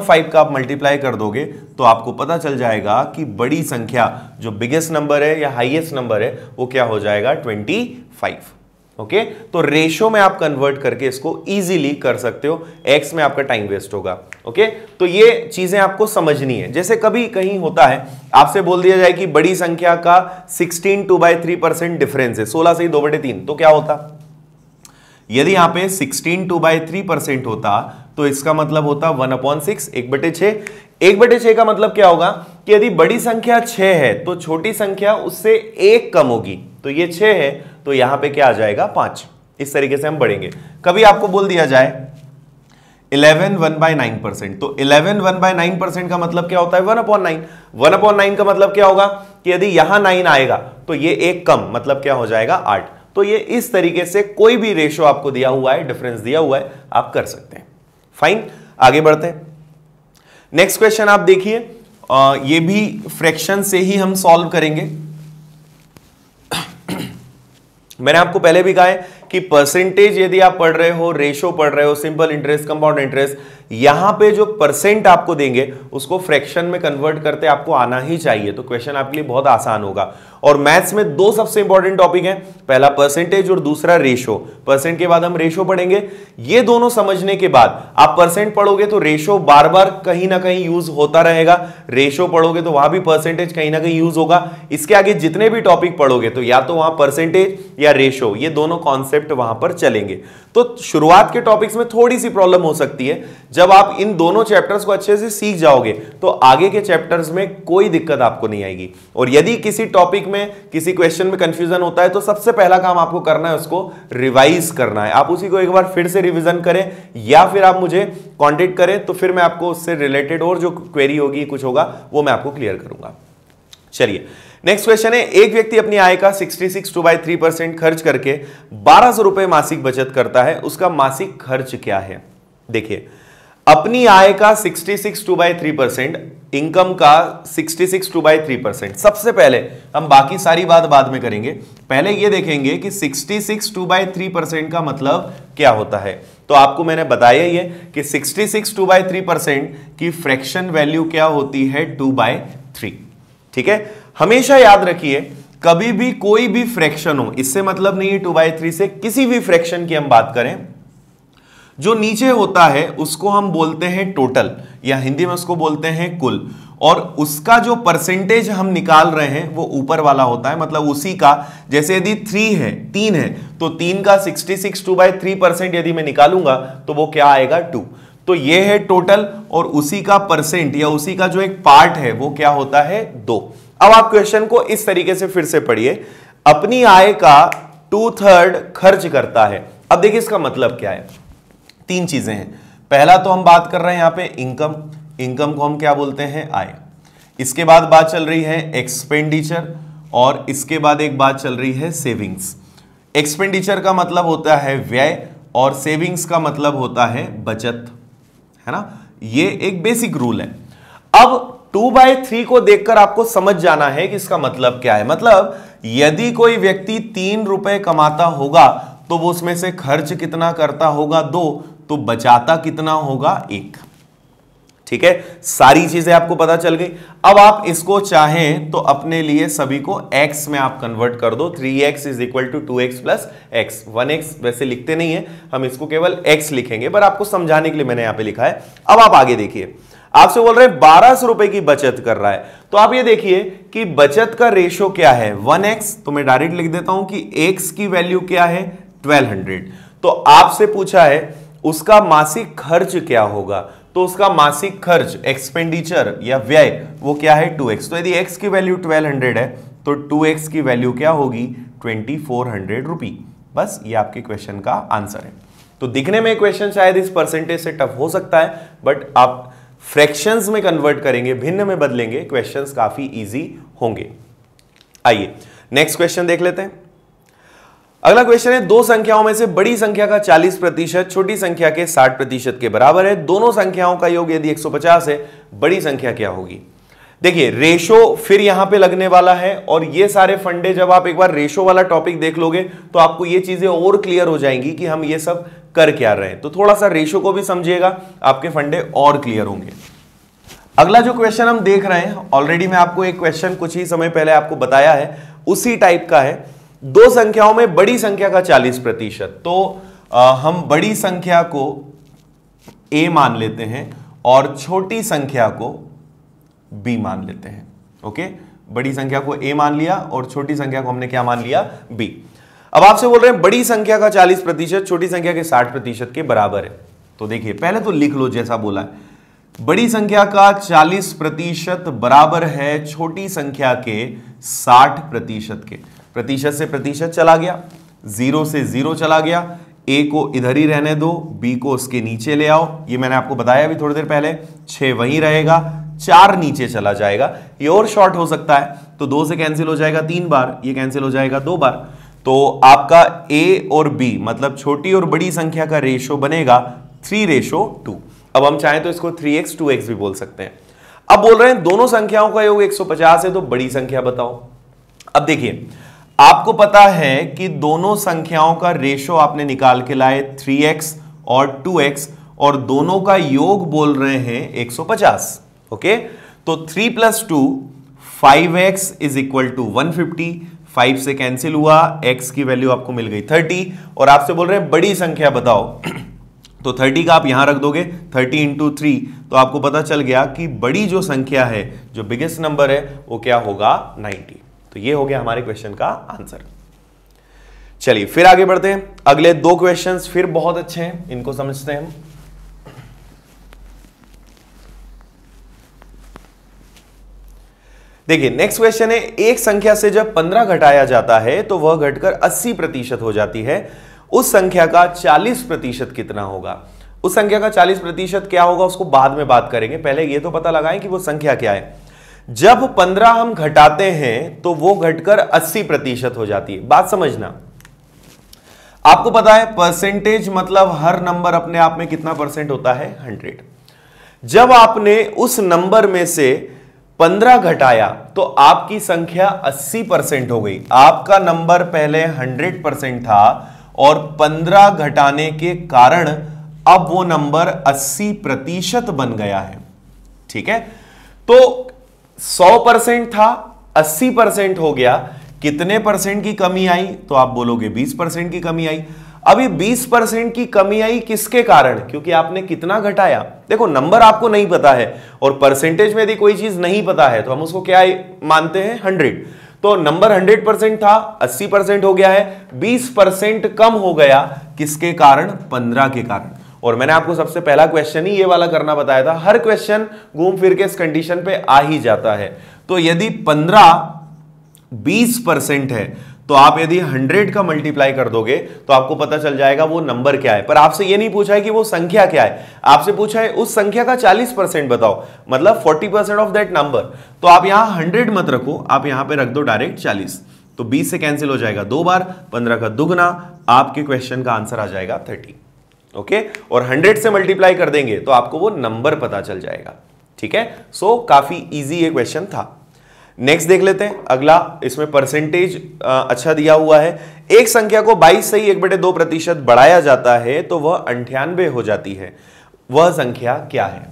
5 का आप मल्टीप्लाई कर दोगे तो आपको पता चल जाएगा कि बड़ी संख्या जो बिगेस्ट नंबर है या हाईएस्ट नंबर है वो क्या हो जाएगा, 25। ओके, तो रेशो में आप कन्वर्ट करके इसको इजीली कर सकते हो, x में आपका टाइम वेस्ट होगा। ओके, तो ये चीजें आपको समझनी है। जैसे कभी कहीं होता है आपसे बोल दिया जाए कि बड़ी संख्या का 16 2/3% डिफरेंस है, 16 से 2/3, तो क्या होता, यदि यहां पे 16 2/3% होता तो इसका मतलब होता 1/6, 1/6। 1/6 का मतलब क्या होगा कि यदि बड़ी संख्या 6 है तो छोटी संख्या उससे 1 कम होगी, तो ये 6 है तो यहां पे क्या आ जाएगा, 5। इस तरीके से हम बढ़ेंगे। कभी आपको बोल दिया जाए 11 1/9%, तो 11 1/9% का मतलब क्या होता है, 1/9। 1/9 का मतलब क्या होगा कि यदि यहां 9 आएगा तो ये 1 कम, मतलब क्या हो जाएगा, 8। तो ये इस तरीके से कोई भी रेशो आपको दिया हुआ है, डिफरेंस दिया हुआ है, आप कर सकते हैं। फाइन, आगे बढ़ते हैं। नेक्स्ट क्वेश्चन आप देखिए, ये भी फ्रैक्शन से ही हम सॉल्व करेंगे। मैंने आपको पहले भी कहा है कि परसेंटेज यदि आप पढ़ रहे हो, रेशो पढ़ रहे हो, सिंपल इंटरेस्ट, कंपाउंड इंटरेस्ट, यहां पे जो परसेंट आपको देंगे उसको फ्रैक्शन में कन्वर्ट करते आपको आना ही चाहिए, तो क्वेश्चन आपके लिए बहुत आसान होगा। और मैथ्स में दो सबसे इंपॉर्टेंट टॉपिक हैं, पहला परसेंटेज और दूसरा रेशो। परसेंट के बाद हम रेशो पढ़ेंगे। ये दोनों समझने के बाद आप परसेंट पढ़ोगे तो रेशो बार बार कहीं ना कहीं यूज होता रहेगा, रेशो पढ़ोगे तो वहां भी परसेंटेज कहीं ना कहीं यूज होगा। इसके आगे जितने भी टॉपिक पढ़ोगे तो या तो वहां परसेंटेज या रेशो, ये दोनों कॉन्सेप्ट वहां पर चलेंगे। तो शुरुआत के टॉपिक्स में थोड़ी सी प्रॉब्लम हो सकती है, जब आप इन दोनों चैप्टर्स को अच्छे से सीख जाओगे तो आगे के चैप्टर्स में कोई दिक्कत आपको नहीं आएगी। और यदि किसी टॉपिक में, किसी क्वेश्चन में कंफ्यूजन होता है तो सबसे पहला काम आपको करना है उसको रिवाइज करना है। आप उसी को एक बार फिर से रिवीजन करें या फिर आप मुझे कांटेक्ट करें, तो फिर मैं आपको उससे रिलेटेड और जो क्वेरी होगी, कुछ होगा, वो मैं आपको क्लियर करूंगा। चलिए नेक्स्ट क्वेश्चन है, एक व्यक्ति अपनी आय का 66 2/3% खर्च करके 1200 रुपए मासिक बचत करता है, उसका मासिक खर्च क्या है। देखिए, अपनी आय का 66 2/3%, इनकम का 66 2/3%। सबसे पहले हम बाकी सारी बात बाद में करेंगे, पहले ये देखेंगे कि 66 2/3% का मतलब क्या होता है। तो आपको मैंने बताया ही है कि 66 2/3% की फ्रैक्शन वैल्यू क्या होती है, 2/3। ठीक है, हमेशा याद रखिए कभी भी कोई भी फ्रैक्शन हो, इससे मतलब नहीं है 2/3 से, किसी भी फ्रैक्शन की हम बात करें जो नीचे होता है उसको हम बोलते हैं टोटल, या हिंदी में उसको बोलते हैं कुल, और उसका जो परसेंटेज हम निकाल रहे हैं वो ऊपर वाला होता है, मतलब उसी का, जैसे यदि 3 है तो 3 का 66 2/3% यदि मैं निकालूंगा तो वो क्या आएगा 2। तो ये है टोटल, और उसी का परसेंट या उसी का जो एक पार्ट है वो क्या होता है 2। अब आप क्वेश्चन को इस तरीके से फिर से पढ़िए, अपनी आय का 2/3 खर्च करता है। अब देखिए इसका मतलब क्या है, 3 चीजें हैं। पहला तो हम बात कर रहे हैं यहां पे इनकम, इनकम को हम क्या बोलते हैं आय। इसके बाद बात चल रही है एक्सपेंडिचर, और इसके बाद एक बात चल रही है सेविंग्स। एक्सपेंडिचर का मतलब होता है व्यय, और सेविंग्स का मतलब होता है बचत, है ना। ये एक बेसिक रूल है। अब 2/3 को देखकर आपको समझ जाना है कि इसका मतलब क्या है। मतलब यदि कोई व्यक्ति 3 रुपए कमाता होगा तो वो उसमें से खर्च कितना करता होगा 2, तो बचाता कितना होगा 1। ठीक है, सारी चीजें आपको पता चल गई। अब आप इसको चाहें तो अपने लिए सभी को x में आप कन्वर्ट कर दो। 3x = 2x + x। 1x वैसे लिखते नहीं है, हम इसको केवल x लिखेंगे, पर आपको समझाने के लिए मैंने यहां पे लिखा है। अब आप आगे देखिए, आपसे बोल रहे हैं 1200 रुपए की बचत कर रहा है, तो आप ये देखिए कि बचत का रेशो क्या है 1x, तो मैं डायरेक्ट लिख देता हूं कि x की वैल्यू क्या है 1200। तो आपसे पूछा है उसका मासिक खर्च क्या होगा, तो उसका मासिक खर्च एक्सपेंडिचर या व्यय वो क्या है 2x। तो यदि x की वैल्यू 1200 है तो 2x की वैल्यू क्या होगी 2400 रुपी। बस ये आपके क्वेश्चन का आंसर है। तो दिखने में क्वेश्चन शायद इस परसेंटेज से टफ हो सकता है, बट आप फ्रैक्शंस में कन्वर्ट करेंगे, भिन्न में बदलेंगे, क्वेश्चंस काफी इजी होंगे। आइए नेक्स्ट क्वेश्चन देख लेते हैं। अगला क्वेश्चन है, दो संख्याओं में से बड़ी संख्या का 40% छोटी संख्या के 60% के बराबर है। दोनों संख्याओं का योग यदि 150 है, बड़ी संख्या क्या होगी। देखिए रेशो फिर यहां पे लगने वाला है, और ये सारे फंडे जब आप एक बार रेशो वाला टॉपिक देख लोगे तो आपको ये चीजें और क्लियर हो जाएंगी कि हम ये सब कर क्या रहे हैं। तो थोड़ा सा रेशो को भी समझिएगा, आपके फंडे और क्लियर होंगे। अगला जो क्वेश्चन हम देख रहे हैं, ऑलरेडी मैं आपको एक क्वेश्चन कुछ ही समय पहले आपको बताया है, उसी टाइप का है। दो संख्याओं में बड़ी संख्या का 40%, तो हम बड़ी संख्या को a मान लेते हैं और छोटी संख्या को b मान लेते हैं। ओके, बड़ी संख्या को a मान लिया और छोटी संख्या को हमने क्या मान लिया b। अब आपसे बोल रहे हैं बड़ी संख्या का 40% छोटी संख्या के 60% के बराबर है। तो देखिए पहले तो लिख लो जैसा बोला है, बड़ी संख्या का 40% बराबर है छोटी संख्या के 60% के। प्रतिशत से प्रतिशत चला गया, 0 से 0 चला गया, a को इधर ही रहने दो, b को उसके नीचे ले आओ। ये मैंने आपको बताया अभी थोड़ी देर पहले, 6 वहीं रहेगा, 4 नीचे चला जाएगा। ये और शॉर्ट हो सकता है, तो 2 से कैंसिल हो जाएगा 3 बार, ये कैंसिल हो जाएगा 2 बार। तो आपका a और b मतलब छोटी और बड़ी संख्या का रेशो बनेगा 3:2। अब हम चाहें तो इसको 3x 2x भी बोल सकते हैं। अब बोल रहे हैं दोनों संख्याओं का योग 150 है, तो बड़ी संख्या बताओ। अब देखिए आपको पता है कि दोनों संख्याओं का रेशो आपने निकाल के लाए 3x और 2x, और दोनों का योग बोल रहे हैं 150। ओके, तो 3 + 2 5x = 150। 5 से कैंसिल हुआ, x की वैल्यू आपको मिल गई 30, और आपसे बोल रहे हैं बड़ी संख्या बताओ। तो 30 का आप यहां रख दोगे, 30 × 3, तो आपको पता चल गया कि बड़ी जो संख्या है, जो बिगेस्ट नंबर है, वो क्या होगा 90। तो ये हो गया हमारे क्वेश्चन का आंसर। चलिए फिर आगे बढ़ते हैं। अगले 2 क्वेश्चंस फिर बहुत अच्छे हैं, इनको समझते हैं हम। देखिए नेक्स्ट क्वेश्चन है, एक संख्या से जब 15 घटाया जाता है तो वह घटकर 80% हो जाती है। उस संख्या का 40% कितना होगा। उस संख्या का 40% क्या होगा उसको बाद में बात करेंगे, पहले ये तो पता लगाएं कि वो संख्या क्या है। जब 15 हम घटाते हैं तो वो घटकर 80% हो जाती है। बात समझना, आपको पता है परसेंटेज मतलब हर नंबर अपने आप में कितना परसेंट होता है 100। जब आपने उस नंबर में से 15 घटाया तो आपकी संख्या 80% हो गई। आपका नंबर पहले 100% था और 15 घटाने के कारण अब वो नंबर 80% बन गया है। ठीक है, तो 100% था, 80% हो गया। कितने परसेंट की कमी आई, तो आप बोलोगे 20% की कमी आई। अभी 20% की कमी आई किसके कारण? क्योंकि आपने कितना घटाया। देखो नंबर आपको नहीं पता है और परसेंटेज में यदि कोई चीज नहीं पता है तो हम उसको क्या मानते हैं? 100। तो नंबर 100% था, 80% हो गया है, 20% कम हो गया किसके कारण? 15 के कारण। और मैंने आपको सबसे पहला क्वेश्चन ही ये वाला करना बताया था। हर क्वेश्चन घूम फिर के इस कंडीशन पे आ ही जाता है। तो यदि 15 20% है तो आप यदि 100 का मल्टीप्लाई कर दोगे तो आपको पता चल जाएगा वो नंबर क्या है। पर आपसे ये नहीं पूछा है कि वो संख्या क्या है, आपसे पूछा है उस संख्या का 40% बताओ, मतलब 40% ऑफ दैट नंबर। तो आप यहां 100 मत रखो, आप यहां पे रख दो डायरेक्ट 40। तो 20 से कैंसिल हो जाएगा 2 बार, 15 का दुगना, आपके क्वेश्चन का आंसर आ जाएगा 30। ओके, और 100 से मल्टीप्लाई कर देंगे तो आपको वो नंबर पता चल जाएगा। ठीक है, सो काफी इजी ये क्वेश्चन था। नेक्स्ट देख लेते हैं अगला। इसमें परसेंटेज अच्छा दिया हुआ है। एक संख्या को 22 से ही 1/2% बढ़ाया जाता है तो वह 98 हो जाती है, वह संख्या क्या है?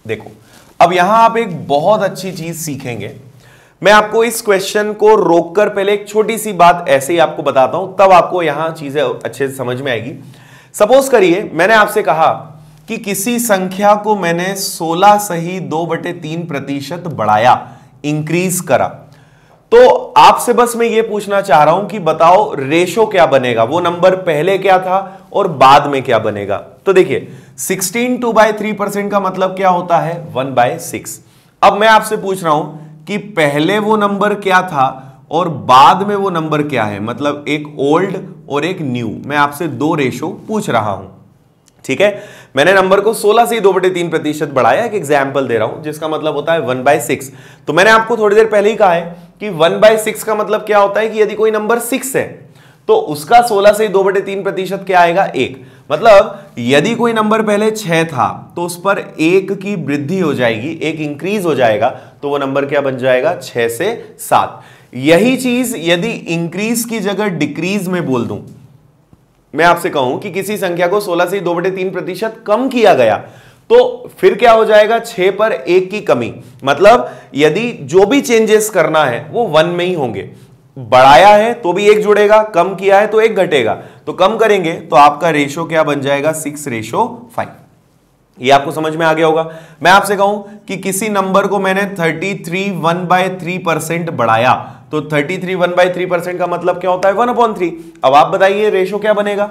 देखो अब यहां आप एक बहुत अच्छी चीज सीखेंगे। मैं आपको इस क्वेश्चन को रोककर पहले एक छोटी सी बात ऐसे ही आपको बताता हूं, तब आपको यहां चीजें अच्छे से समझ में आएगी। सपोज करिए मैंने आपसे कहा कि किसी संख्या को मैंने 16 सही 2/3% बढ़ाया, इंक्रीज करा। तो आपसे बस मैं ये पूछना चाह रहा हूं कि बताओ रेशो क्या बनेगा, वो नंबर पहले क्या था और बाद में क्या बनेगा। तो देखिए 16 2/3% का मतलब क्या होता है? 1/6। अब मैं आपसे पूछ रहा हूं कि पहले वो नंबर क्या था और बाद में वो नंबर क्या है, मतलब एक ओल्ड और एक न्यू। मैं आपसे 2 रेशो पूछ रहा हूं। ठीक है, मैंने नंबर को 16 से 2/3% बढ़ाया, एक एग्जाम्पल दे रहा हूं जिसका मतलब होता है 1/6। तो मैंने आपको थोड़ी देर पहले ही कहा है कि 1/6 का मतलब क्या होता है कि यदि कोई नंबर 6 है तो उसका 16 से 2/3% क्या आएगा? 1। मतलब यदि कोई नंबर पहले 6 था तो उस पर 1 की वृद्धि हो जाएगी, 1 इंक्रीज हो जाएगा, तो वो नंबर क्या बन जाएगा? 6 से 7। यही चीज यदि इंक्रीज की जगह डिक्रीज में बोल दूं, मैं आपसे कहूं कि किसी संख्या को 16 से 2/3% कम किया गया तो फिर क्या हो जाएगा? 6 पर 1 की कमी। मतलब यदि जो भी चेंजेस करना है वो 1 में ही होंगे। बढ़ाया है तो भी 1 जुड़ेगा, कम किया है तो 1 घटेगा। तो कम करेंगे तो आपका रेशो क्या बन जाएगा? 6:5। ये आपको समझ में आ गया होगा। मैं आपसे कहूं कि किसी नंबर को मैंने 33 1/3% बढ़ाया, तो 33 1/3% का मतलब क्या होता है? 1/3। अब आप बताइए रेशो क्या बनेगा?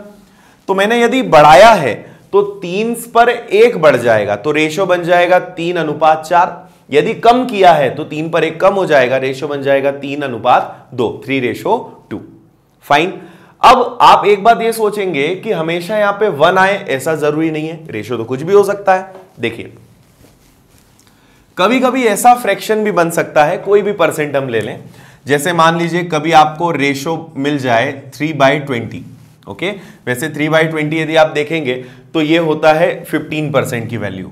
तो मैंने यदि बढ़ाया है तो 3 पर 1 बढ़ जाएगा, तो रेशो बन जाएगा 3:4। यदि कम किया है तो 3 पर 1 कम हो जाएगा, रेशो बन जाएगा 3:2, 3:2। फाइन। अब आप एक बात ये सोचेंगे कि हमेशा यहां पे 1 आए, ऐसा जरूरी नहीं है, रेशो तो कुछ भी हो सकता है। देखिए कभी कभी ऐसा फ्रैक्शन भी बन सकता है, कोई भी परसेंट हम ले लें, जैसे मान लीजिए कभी आपको रेशो मिल जाए 3/20। ओके, वैसे 3/20 यदि आप देखेंगे तो ये होता है 15% की वैल्यू।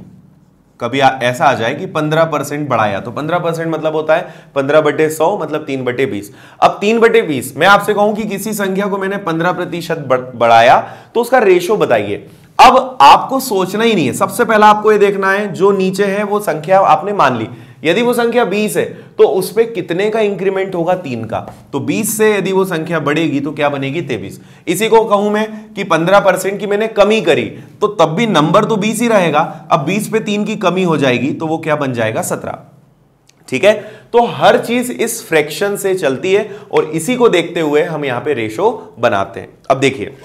कभी ऐसा आ जाए कि 15% बढ़ाया, तो 15% मतलब होता है 15/100, मतलब 3/20। अब 3/20 मैं आपसे कहूं कि किसी संख्या को मैंने 15% बढ़ाया तो उसका रेशो बताइए। अब आपको सोचना ही नहीं है, सबसे पहला आपको ये देखना है जो नीचे है वो संख्या आपने मान ली। यदि वो संख्या 20 है तो उस पे कितने का इंक्रीमेंट होगा? 3 का। तो 20 से यदि वो संख्या बढ़ेगी तो क्या बनेगी? 23। इसी को कहूं मैं कि 15% की मैंने कमी करी तो तब भी नंबर तो 20 ही रहेगा। अब 20 पे 3 की कमी हो जाएगी तो वो क्या बन जाएगा? 17। ठीक है, तो हर चीज इस फ्रैक्शन से चलती है और इसी को देखते हुए हम यहां पे रेशो बनाते हैं। अब देखिए,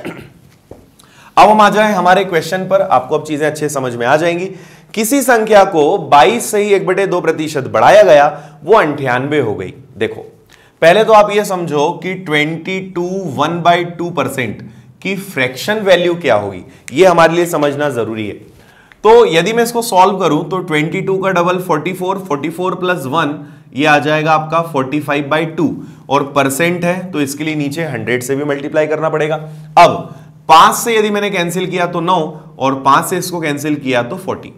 अब हम आ जाए हमारे क्वेश्चन पर, आपको अब चीजें अच्छे समझ में आ जाएंगी। किसी संख्या को 22 से ही 1/2% बढ़ाया गया, वो 98 हो गई। देखो पहले तो आप ये समझो कि 22 1/2% की फ्रैक्शन वैल्यू क्या होगी, ये हमारे लिए समझना जरूरी है। तो यदि मैं इसको सॉल्व करूं तो 22 का डबल 44, 44 प्लस 1 ये आ जाएगा आपका 45/2, और परसेंट है तो इसके लिए नीचे 100 से भी मल्टीप्लाई करना पड़ेगा। अब 5 से यदि मैंने कैंसिल किया तो 9, और 5 से इसको कैंसिल किया तो 40।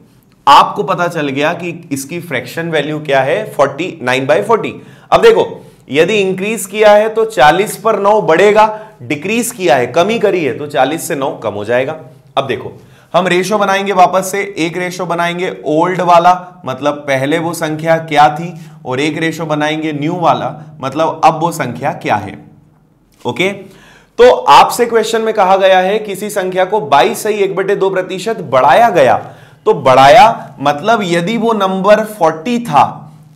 आपको पता चल गया कि इसकी फ्रैक्शन वैल्यू क्या है? 49/40। अब देखो यदि इंक्रीज किया है तो 40 पर 9 बढ़ेगा, डिक्रीज किया है, कमी करी है, तो 40 से 9 कम हो जाएगा। अब देखो हम रेशो बनाएंगे, वापस से एक रेशो बनाएंगे ओल्ड वाला, मतलब पहले वो संख्या क्या थी, और एक रेशो बनाएंगे न्यू वाला, मतलब अब वो संख्या क्या है। ओके, तो आपसे क्वेश्चन में कहा गया है किसी संख्या को 22 सही 1/2% बढ़ाया गया। तो बढ़ाया मतलब यदि वो नंबर 40 था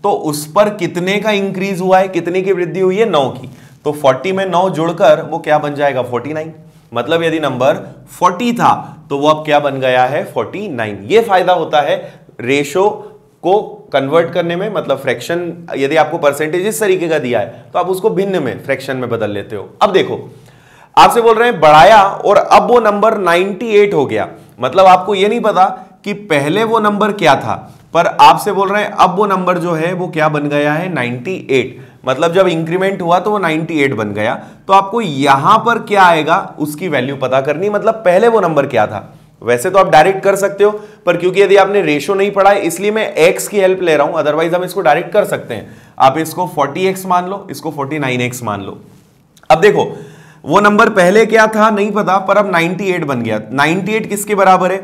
तो उस पर कितने का इंक्रीज हुआ है, कितने की वृद्धि हुई है, 9 की। तो 40 में 9 जुड़कर वो क्या बन जाएगा, 49। मतलब यदि नंबर 40 था तो वो अब क्या बन गया है, 49। ये फायदा होता है रेशो को कन्वर्ट करने में, मतलब फ्रैक्शन यदि आपको परसेंटेज इस तरीके का दिया है तो आप उसको भिन्न में फ्रैक्शन में बदल लेते हो। अब देखो आपसे बोल रहे हैं बढ़ाया और अब वो नंबर 98 हो गया। मतलब आपको ये नहीं पता कि पहले वो नंबर क्या था, पर आपसे बोल रहे हैं अब वो नंबर जो है वो क्या बन गया है, 98। मतलब जब इंक्रीमेंट हुआ तो वो 98 बन गया। तो आपको यहां पर क्या आएगा उसकी वैल्यू पता करनी, मतलब पहले वो नंबर क्या था। वैसे तो आप डायरेक्ट कर सकते हो, पर क्योंकि यदि आपने रेशो नहीं पढ़ा है इसलिए मैं x की हेल्प ले रहा हूं, अदरवाइज हम इसको डायरेक्ट कर सकते हैं। आप इसको 40x मान लो, इसको 49x मान लो। अब देखो वो नंबर पहले क्या था नहीं पता, पर अब 98 बन गया। 98 किसके बराबर है,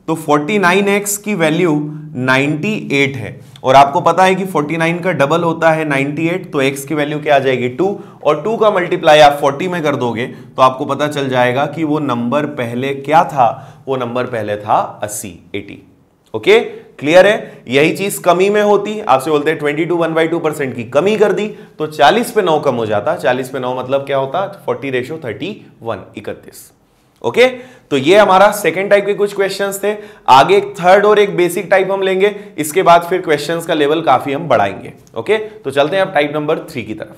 तो 49x की वैल्यू 98 है, और आपको पता है कि 49 का डबल होता है 98, तो x की वैल्यू क्या आ जाएगी 2, और 2 का मल्टीप्लाई आप 40 में कर दोगे तो आपको पता चल जाएगा कि वो नंबर पहले क्या था, वो नंबर पहले था 80। ओके, क्लियर है। यही चीज कमी में होती, आपसे बोलते हैं 22 1/2% की कमी कर दी तो 40 पे 9 कम हो जाता। 40 पे 9 मतलब क्या होता, 40:31, 31। ओके, तो ये हमारा सेकेंड टाइप के कुछ क्वेश्चंस थे। आगे एक थर्ड और एक बेसिक टाइप हम लेंगे, इसके बाद फिर क्वेश्चंस का लेवल काफी हम बढ़ाएंगे। ओके, तो चलते हैं अब टाइप नंबर 3 की तरफ।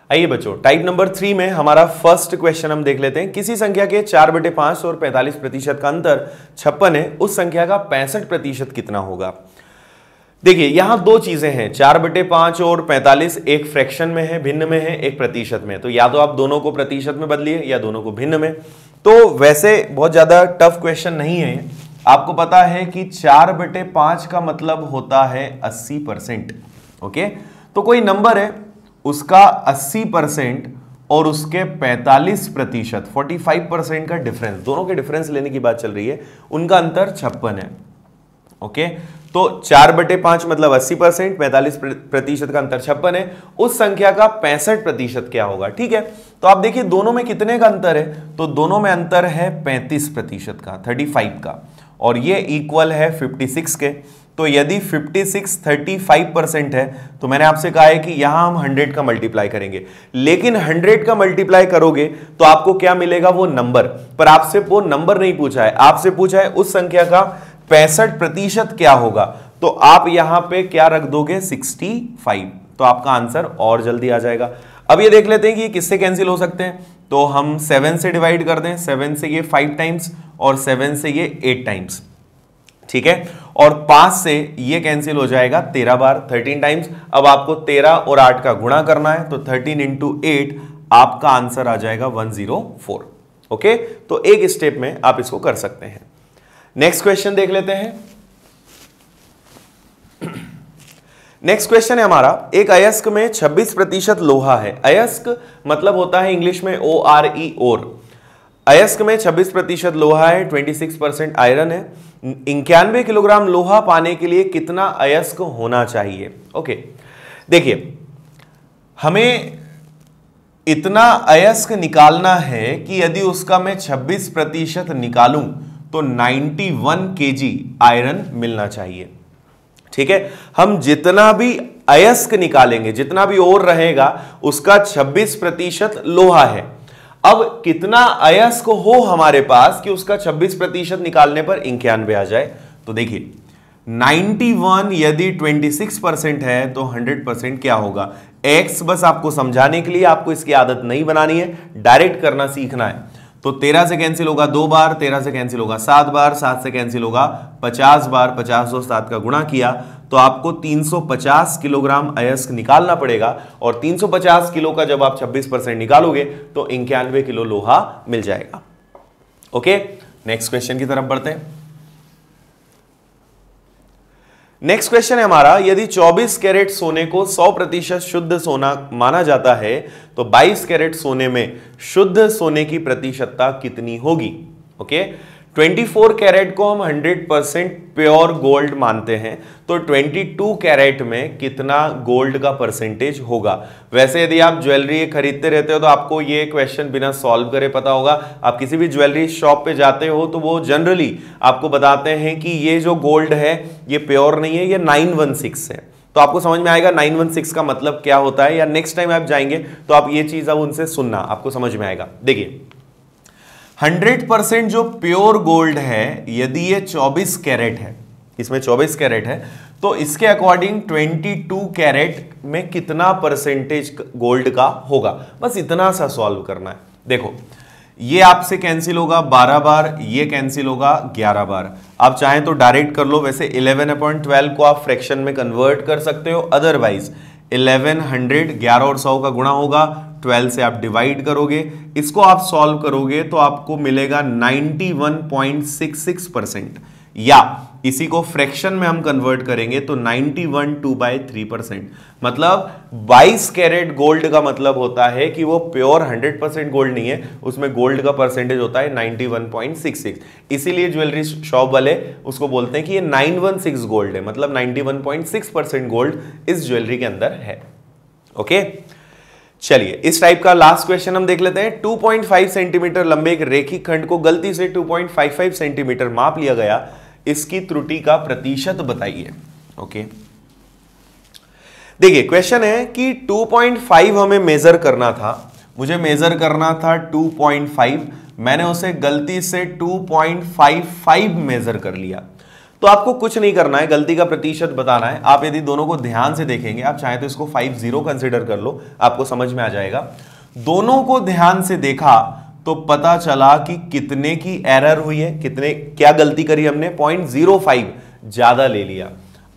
आइए बच्चों, टाइप नंबर 3 में हमारा फर्स्ट क्वेश्चन हम देख लेते हैं। किसी संख्या के 4/5 और 45% का अंतर 56 है, उस संख्या का 65% कितना होगा। देखिए यहां दो चीजें हैं, 4/5 और 45 एक फ्रैक्शन में है, भिन्न में है, एक प्रतिशत में। तो या तो आप दोनों को प्रतिशत में बदलिए या दोनों को भिन्न में। तो वैसे बहुत ज्यादा टफ क्वेश्चन नहीं है। आपको पता है कि 4/5 का मतलब होता है 80%। ओके, तो कोई नंबर है उसका 80% और उसके 45%, 45% का डिफरेंस, दोनों के डिफरेंस लेने की बात चल रही है, उनका अंतर 56 है। ओके, तो 4/5 मतलब 80%, 45% का अंतर 56 है। उस संख्या का 65% क्या होगा। ठीक है, तो आप देखिए दोनों में कितने का अंतर है, तो दोनों में अंतर है 35% का, 35 का, और ये इक्वल है 56 के। तो यदि 56 35% है तो मैंने आपसे कहा है कि यहां हम 100 का मल्टीप्लाई करेंगे, लेकिन 100 का मल्टीप्लाई करोगे तो आपको क्या मिलेगा, वो नंबर। पर आपसे वो नंबर नहीं पूछा है, आपसे पूछा है उस संख्या का 65% क्या होगा। तो आप यहां पे क्या रख दोगे, 65, तो आपका आंसर और जल्दी आ जाएगा। अब ये देख लेते हैं कि ये किससे कैंसिल हो सकते हैं। तो हम 7 से डिवाइड कर दें, 7 से ये 5 टाइम्स और 7 से ये 8 टाइम्स। ठीक है, और 5 से ये कैंसिल हो जाएगा 13 बार, 13 टाइम्स। अब आपको 13 और 8 का गुणा करना है, तो 13 × 8 आपका आंसर आ जाएगा 104। ओके, तो एक स्टेप में आप इसको कर सकते हैं। नेक्स्ट क्वेश्चन देख लेते हैं। नेक्स्ट क्वेश्चन है हमारा, एक अयस्क में 26% लोहा है। अयस्क मतलब होता है इंग्लिश में ORE, ओर। अयस्क में 26% लोहा है, 26% आयरन है। 91 किलोग्राम लोहा पाने के लिए कितना अयस्क होना चाहिए। ओके, देखिए हमें इतना अयस्क निकालना है कि यदि उसका मैं 26% निकालूं तो 91 kg आयरन मिलना चाहिए। ठीक है, हम जितना भी अयस्क निकालेंगे, जितना भी और रहेगा, उसका 26% लोहा है। अब कितना अयस्क हो हमारे पास कि उसका 26% निकालने पर 91 आ जाए। तो देखिए 91 यदि 26% है तो 100% क्या होगा, x। बस आपको समझाने के लिए, आपको इसकी आदत नहीं बनानी है, डायरेक्ट करना सीखना है। तो 13 से कैंसिल होगा 2 बार, 13 से कैंसिल होगा 7 बार, 7 से कैंसिल होगा 50 बार, 50 और 7 का गुणा किया तो आपको 350 किलोग्राम अयस्क निकालना पड़ेगा। और 350 किलो का जब आप 26% निकालोगे तो 91 किलो लोहा मिल जाएगा। ओके, नेक्स्ट क्वेश्चन की तरफ बढ़ते हैं। नेक्स्ट क्वेश्चन है हमारा, यदि 24 कैरेट सोने को 100% शुद्ध सोना माना जाता है तो 22 कैरेट सोने में शुद्ध सोने की प्रतिशतता कितनी होगी। ओके, 24 कैरेट को हम 100% प्योर गोल्ड मानते हैं, तो 22 कैरेट में कितना गोल्ड का परसेंटेज होगा। वैसे यदि आप ज्वेलरी खरीदते रहते हो तो आपको ये क्वेश्चन बिना सॉल्व करे पता होगा। आप किसी भी ज्वेलरी शॉप पे जाते हो तो वो जनरली आपको बताते हैं कि ये जो गोल्ड है ये प्योर नहीं है, ये 916 है। तो आपको समझ में आएगा 916 का मतलब क्या होता है, या नेक्स्ट टाइम आप जाएंगे तो आप ये चीज अब उनसे सुनना, आपको समझ में आएगा। देखिए 100% जो प्योर गोल्ड है, यदि ये 24 कैरेट है, इसमें 24 कैरेट है, तो इसके अकॉर्डिंग 22 कैरेट में कितना परसेंटेज गोल्ड का होगा। बस इतना सा सॉल्व करना है। देखो ये आपसे कैंसिल होगा 12 बार, ये कैंसिल होगा 11 बार। आप चाहें तो डायरेक्ट कर लो, वैसे 11/12 को आप फ्रैक्शन में कन्वर्ट कर सकते हो। अदरवाइज 1100 11 और 100 का गुणा होगा, 12 से आप डिवाइड करोगे, इसको आप सॉल्व करोगे तो आपको मिलेगा 91.66%, या इसी को फ्रैक्शन में हम कन्वर्ट करेंगे तो 91/2/3%। मतलब 22 कैरेट गोल्ड का मतलब होता है कि वो प्योर 100% गोल्ड नहीं है, उसमें गोल्ड का परसेंटेज होता है 91.66। इसीलिए ज्वेलरी शॉप वाले उसको बोलते हैं कि ये 916 गोल्ड है, मतलब 91.6% गोल्ड इस ज्वेलरी के अंदर है। ओके, चलिए इस टाइप का लास्ट क्वेश्चन हम देख लेते हैं। 2.5 सेंटीमीटर लंबे एक रेखिक खंड को गलती से 2.55 सेंटीमीटर माप लिया गया, इसकी त्रुटि का प्रतिशत बताइए। ओके, देखिए क्वेश्चन है कि 2.5 हमें मेजर करना था, मुझे मेजर करना था 2.5, मैंने उसे गलती से 2.55 मेजर कर लिया। तो आपको कुछ नहीं करना है, गलती का प्रतिशत बताना है। आप यदि दोनों को ध्यान से देखेंगे, आप चाहे तो इसको 50 कंसिडर कर लो, आपको समझ में आ जाएगा। दोनों को ध्यान से देखा तो पता चला कि कितने की एरर हुई है, कितने क्या गलती करी हमने, 0.05 ज्यादा ले लिया।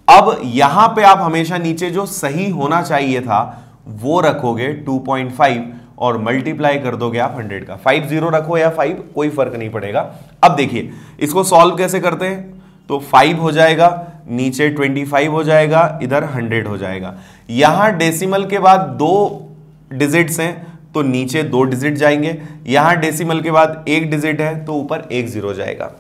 अब यहां पे आप हमेशा नीचे जो सही होना चाहिए था वो रखोगे 2.5 और मल्टीप्लाई कर दोगे आप 100 का। 50 रखो या 5, कोई फर्क नहीं पड़ेगा। अब देखिए इसको सॉल्व कैसे करते हैं, तो 5 हो जाएगा, नीचे 25 हो जाएगा, इधर 100 हो जाएगा। यहां डेसिमल के बाद 2 डिजिट्स हैं तो नीचे 2 डिजिट जाएंगे, यहां डेसिमल के बाद 1 डिजिट है तो ऊपर 1 0 जाएगा।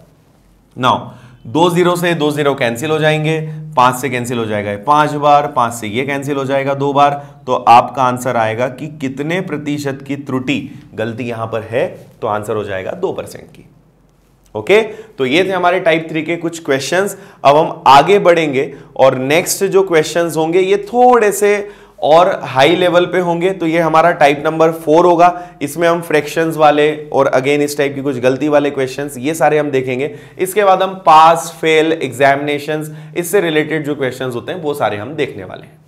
नाउ 2 0 से 2 0 कैंसिल हो जाएंगे, 5 से कैंसिल हो जाएगा 5 बार, 5 से ये कैंसिल हो जाएगा 2 बार। तो आपका आंसर आएगा कि कितने प्रतिशत की त्रुटि गलती यहां पर है, तो आंसर हो जाएगा 2% की। ओके, तो ये थे हमारे टाइप 3 के कुछ क्वेश्चंस। अब हम आगे बढ़ेंगे और नेक्स्ट जो क्वेश्चंस होंगे ये थोड़े से और हाई लेवल पे होंगे। तो ये हमारा टाइप नंबर 4 होगा, इसमें हम फ्रैक्शंस वाले और अगेन इस टाइप की कुछ गलती वाले क्वेश्चंस ये सारे हम देखेंगे। इसके बाद हम पास फेल एग्जामिनेशंस, इससे रिलेटेड जो क्वेश्चंस होते हैं वो सारे हम देखने वाले हैं।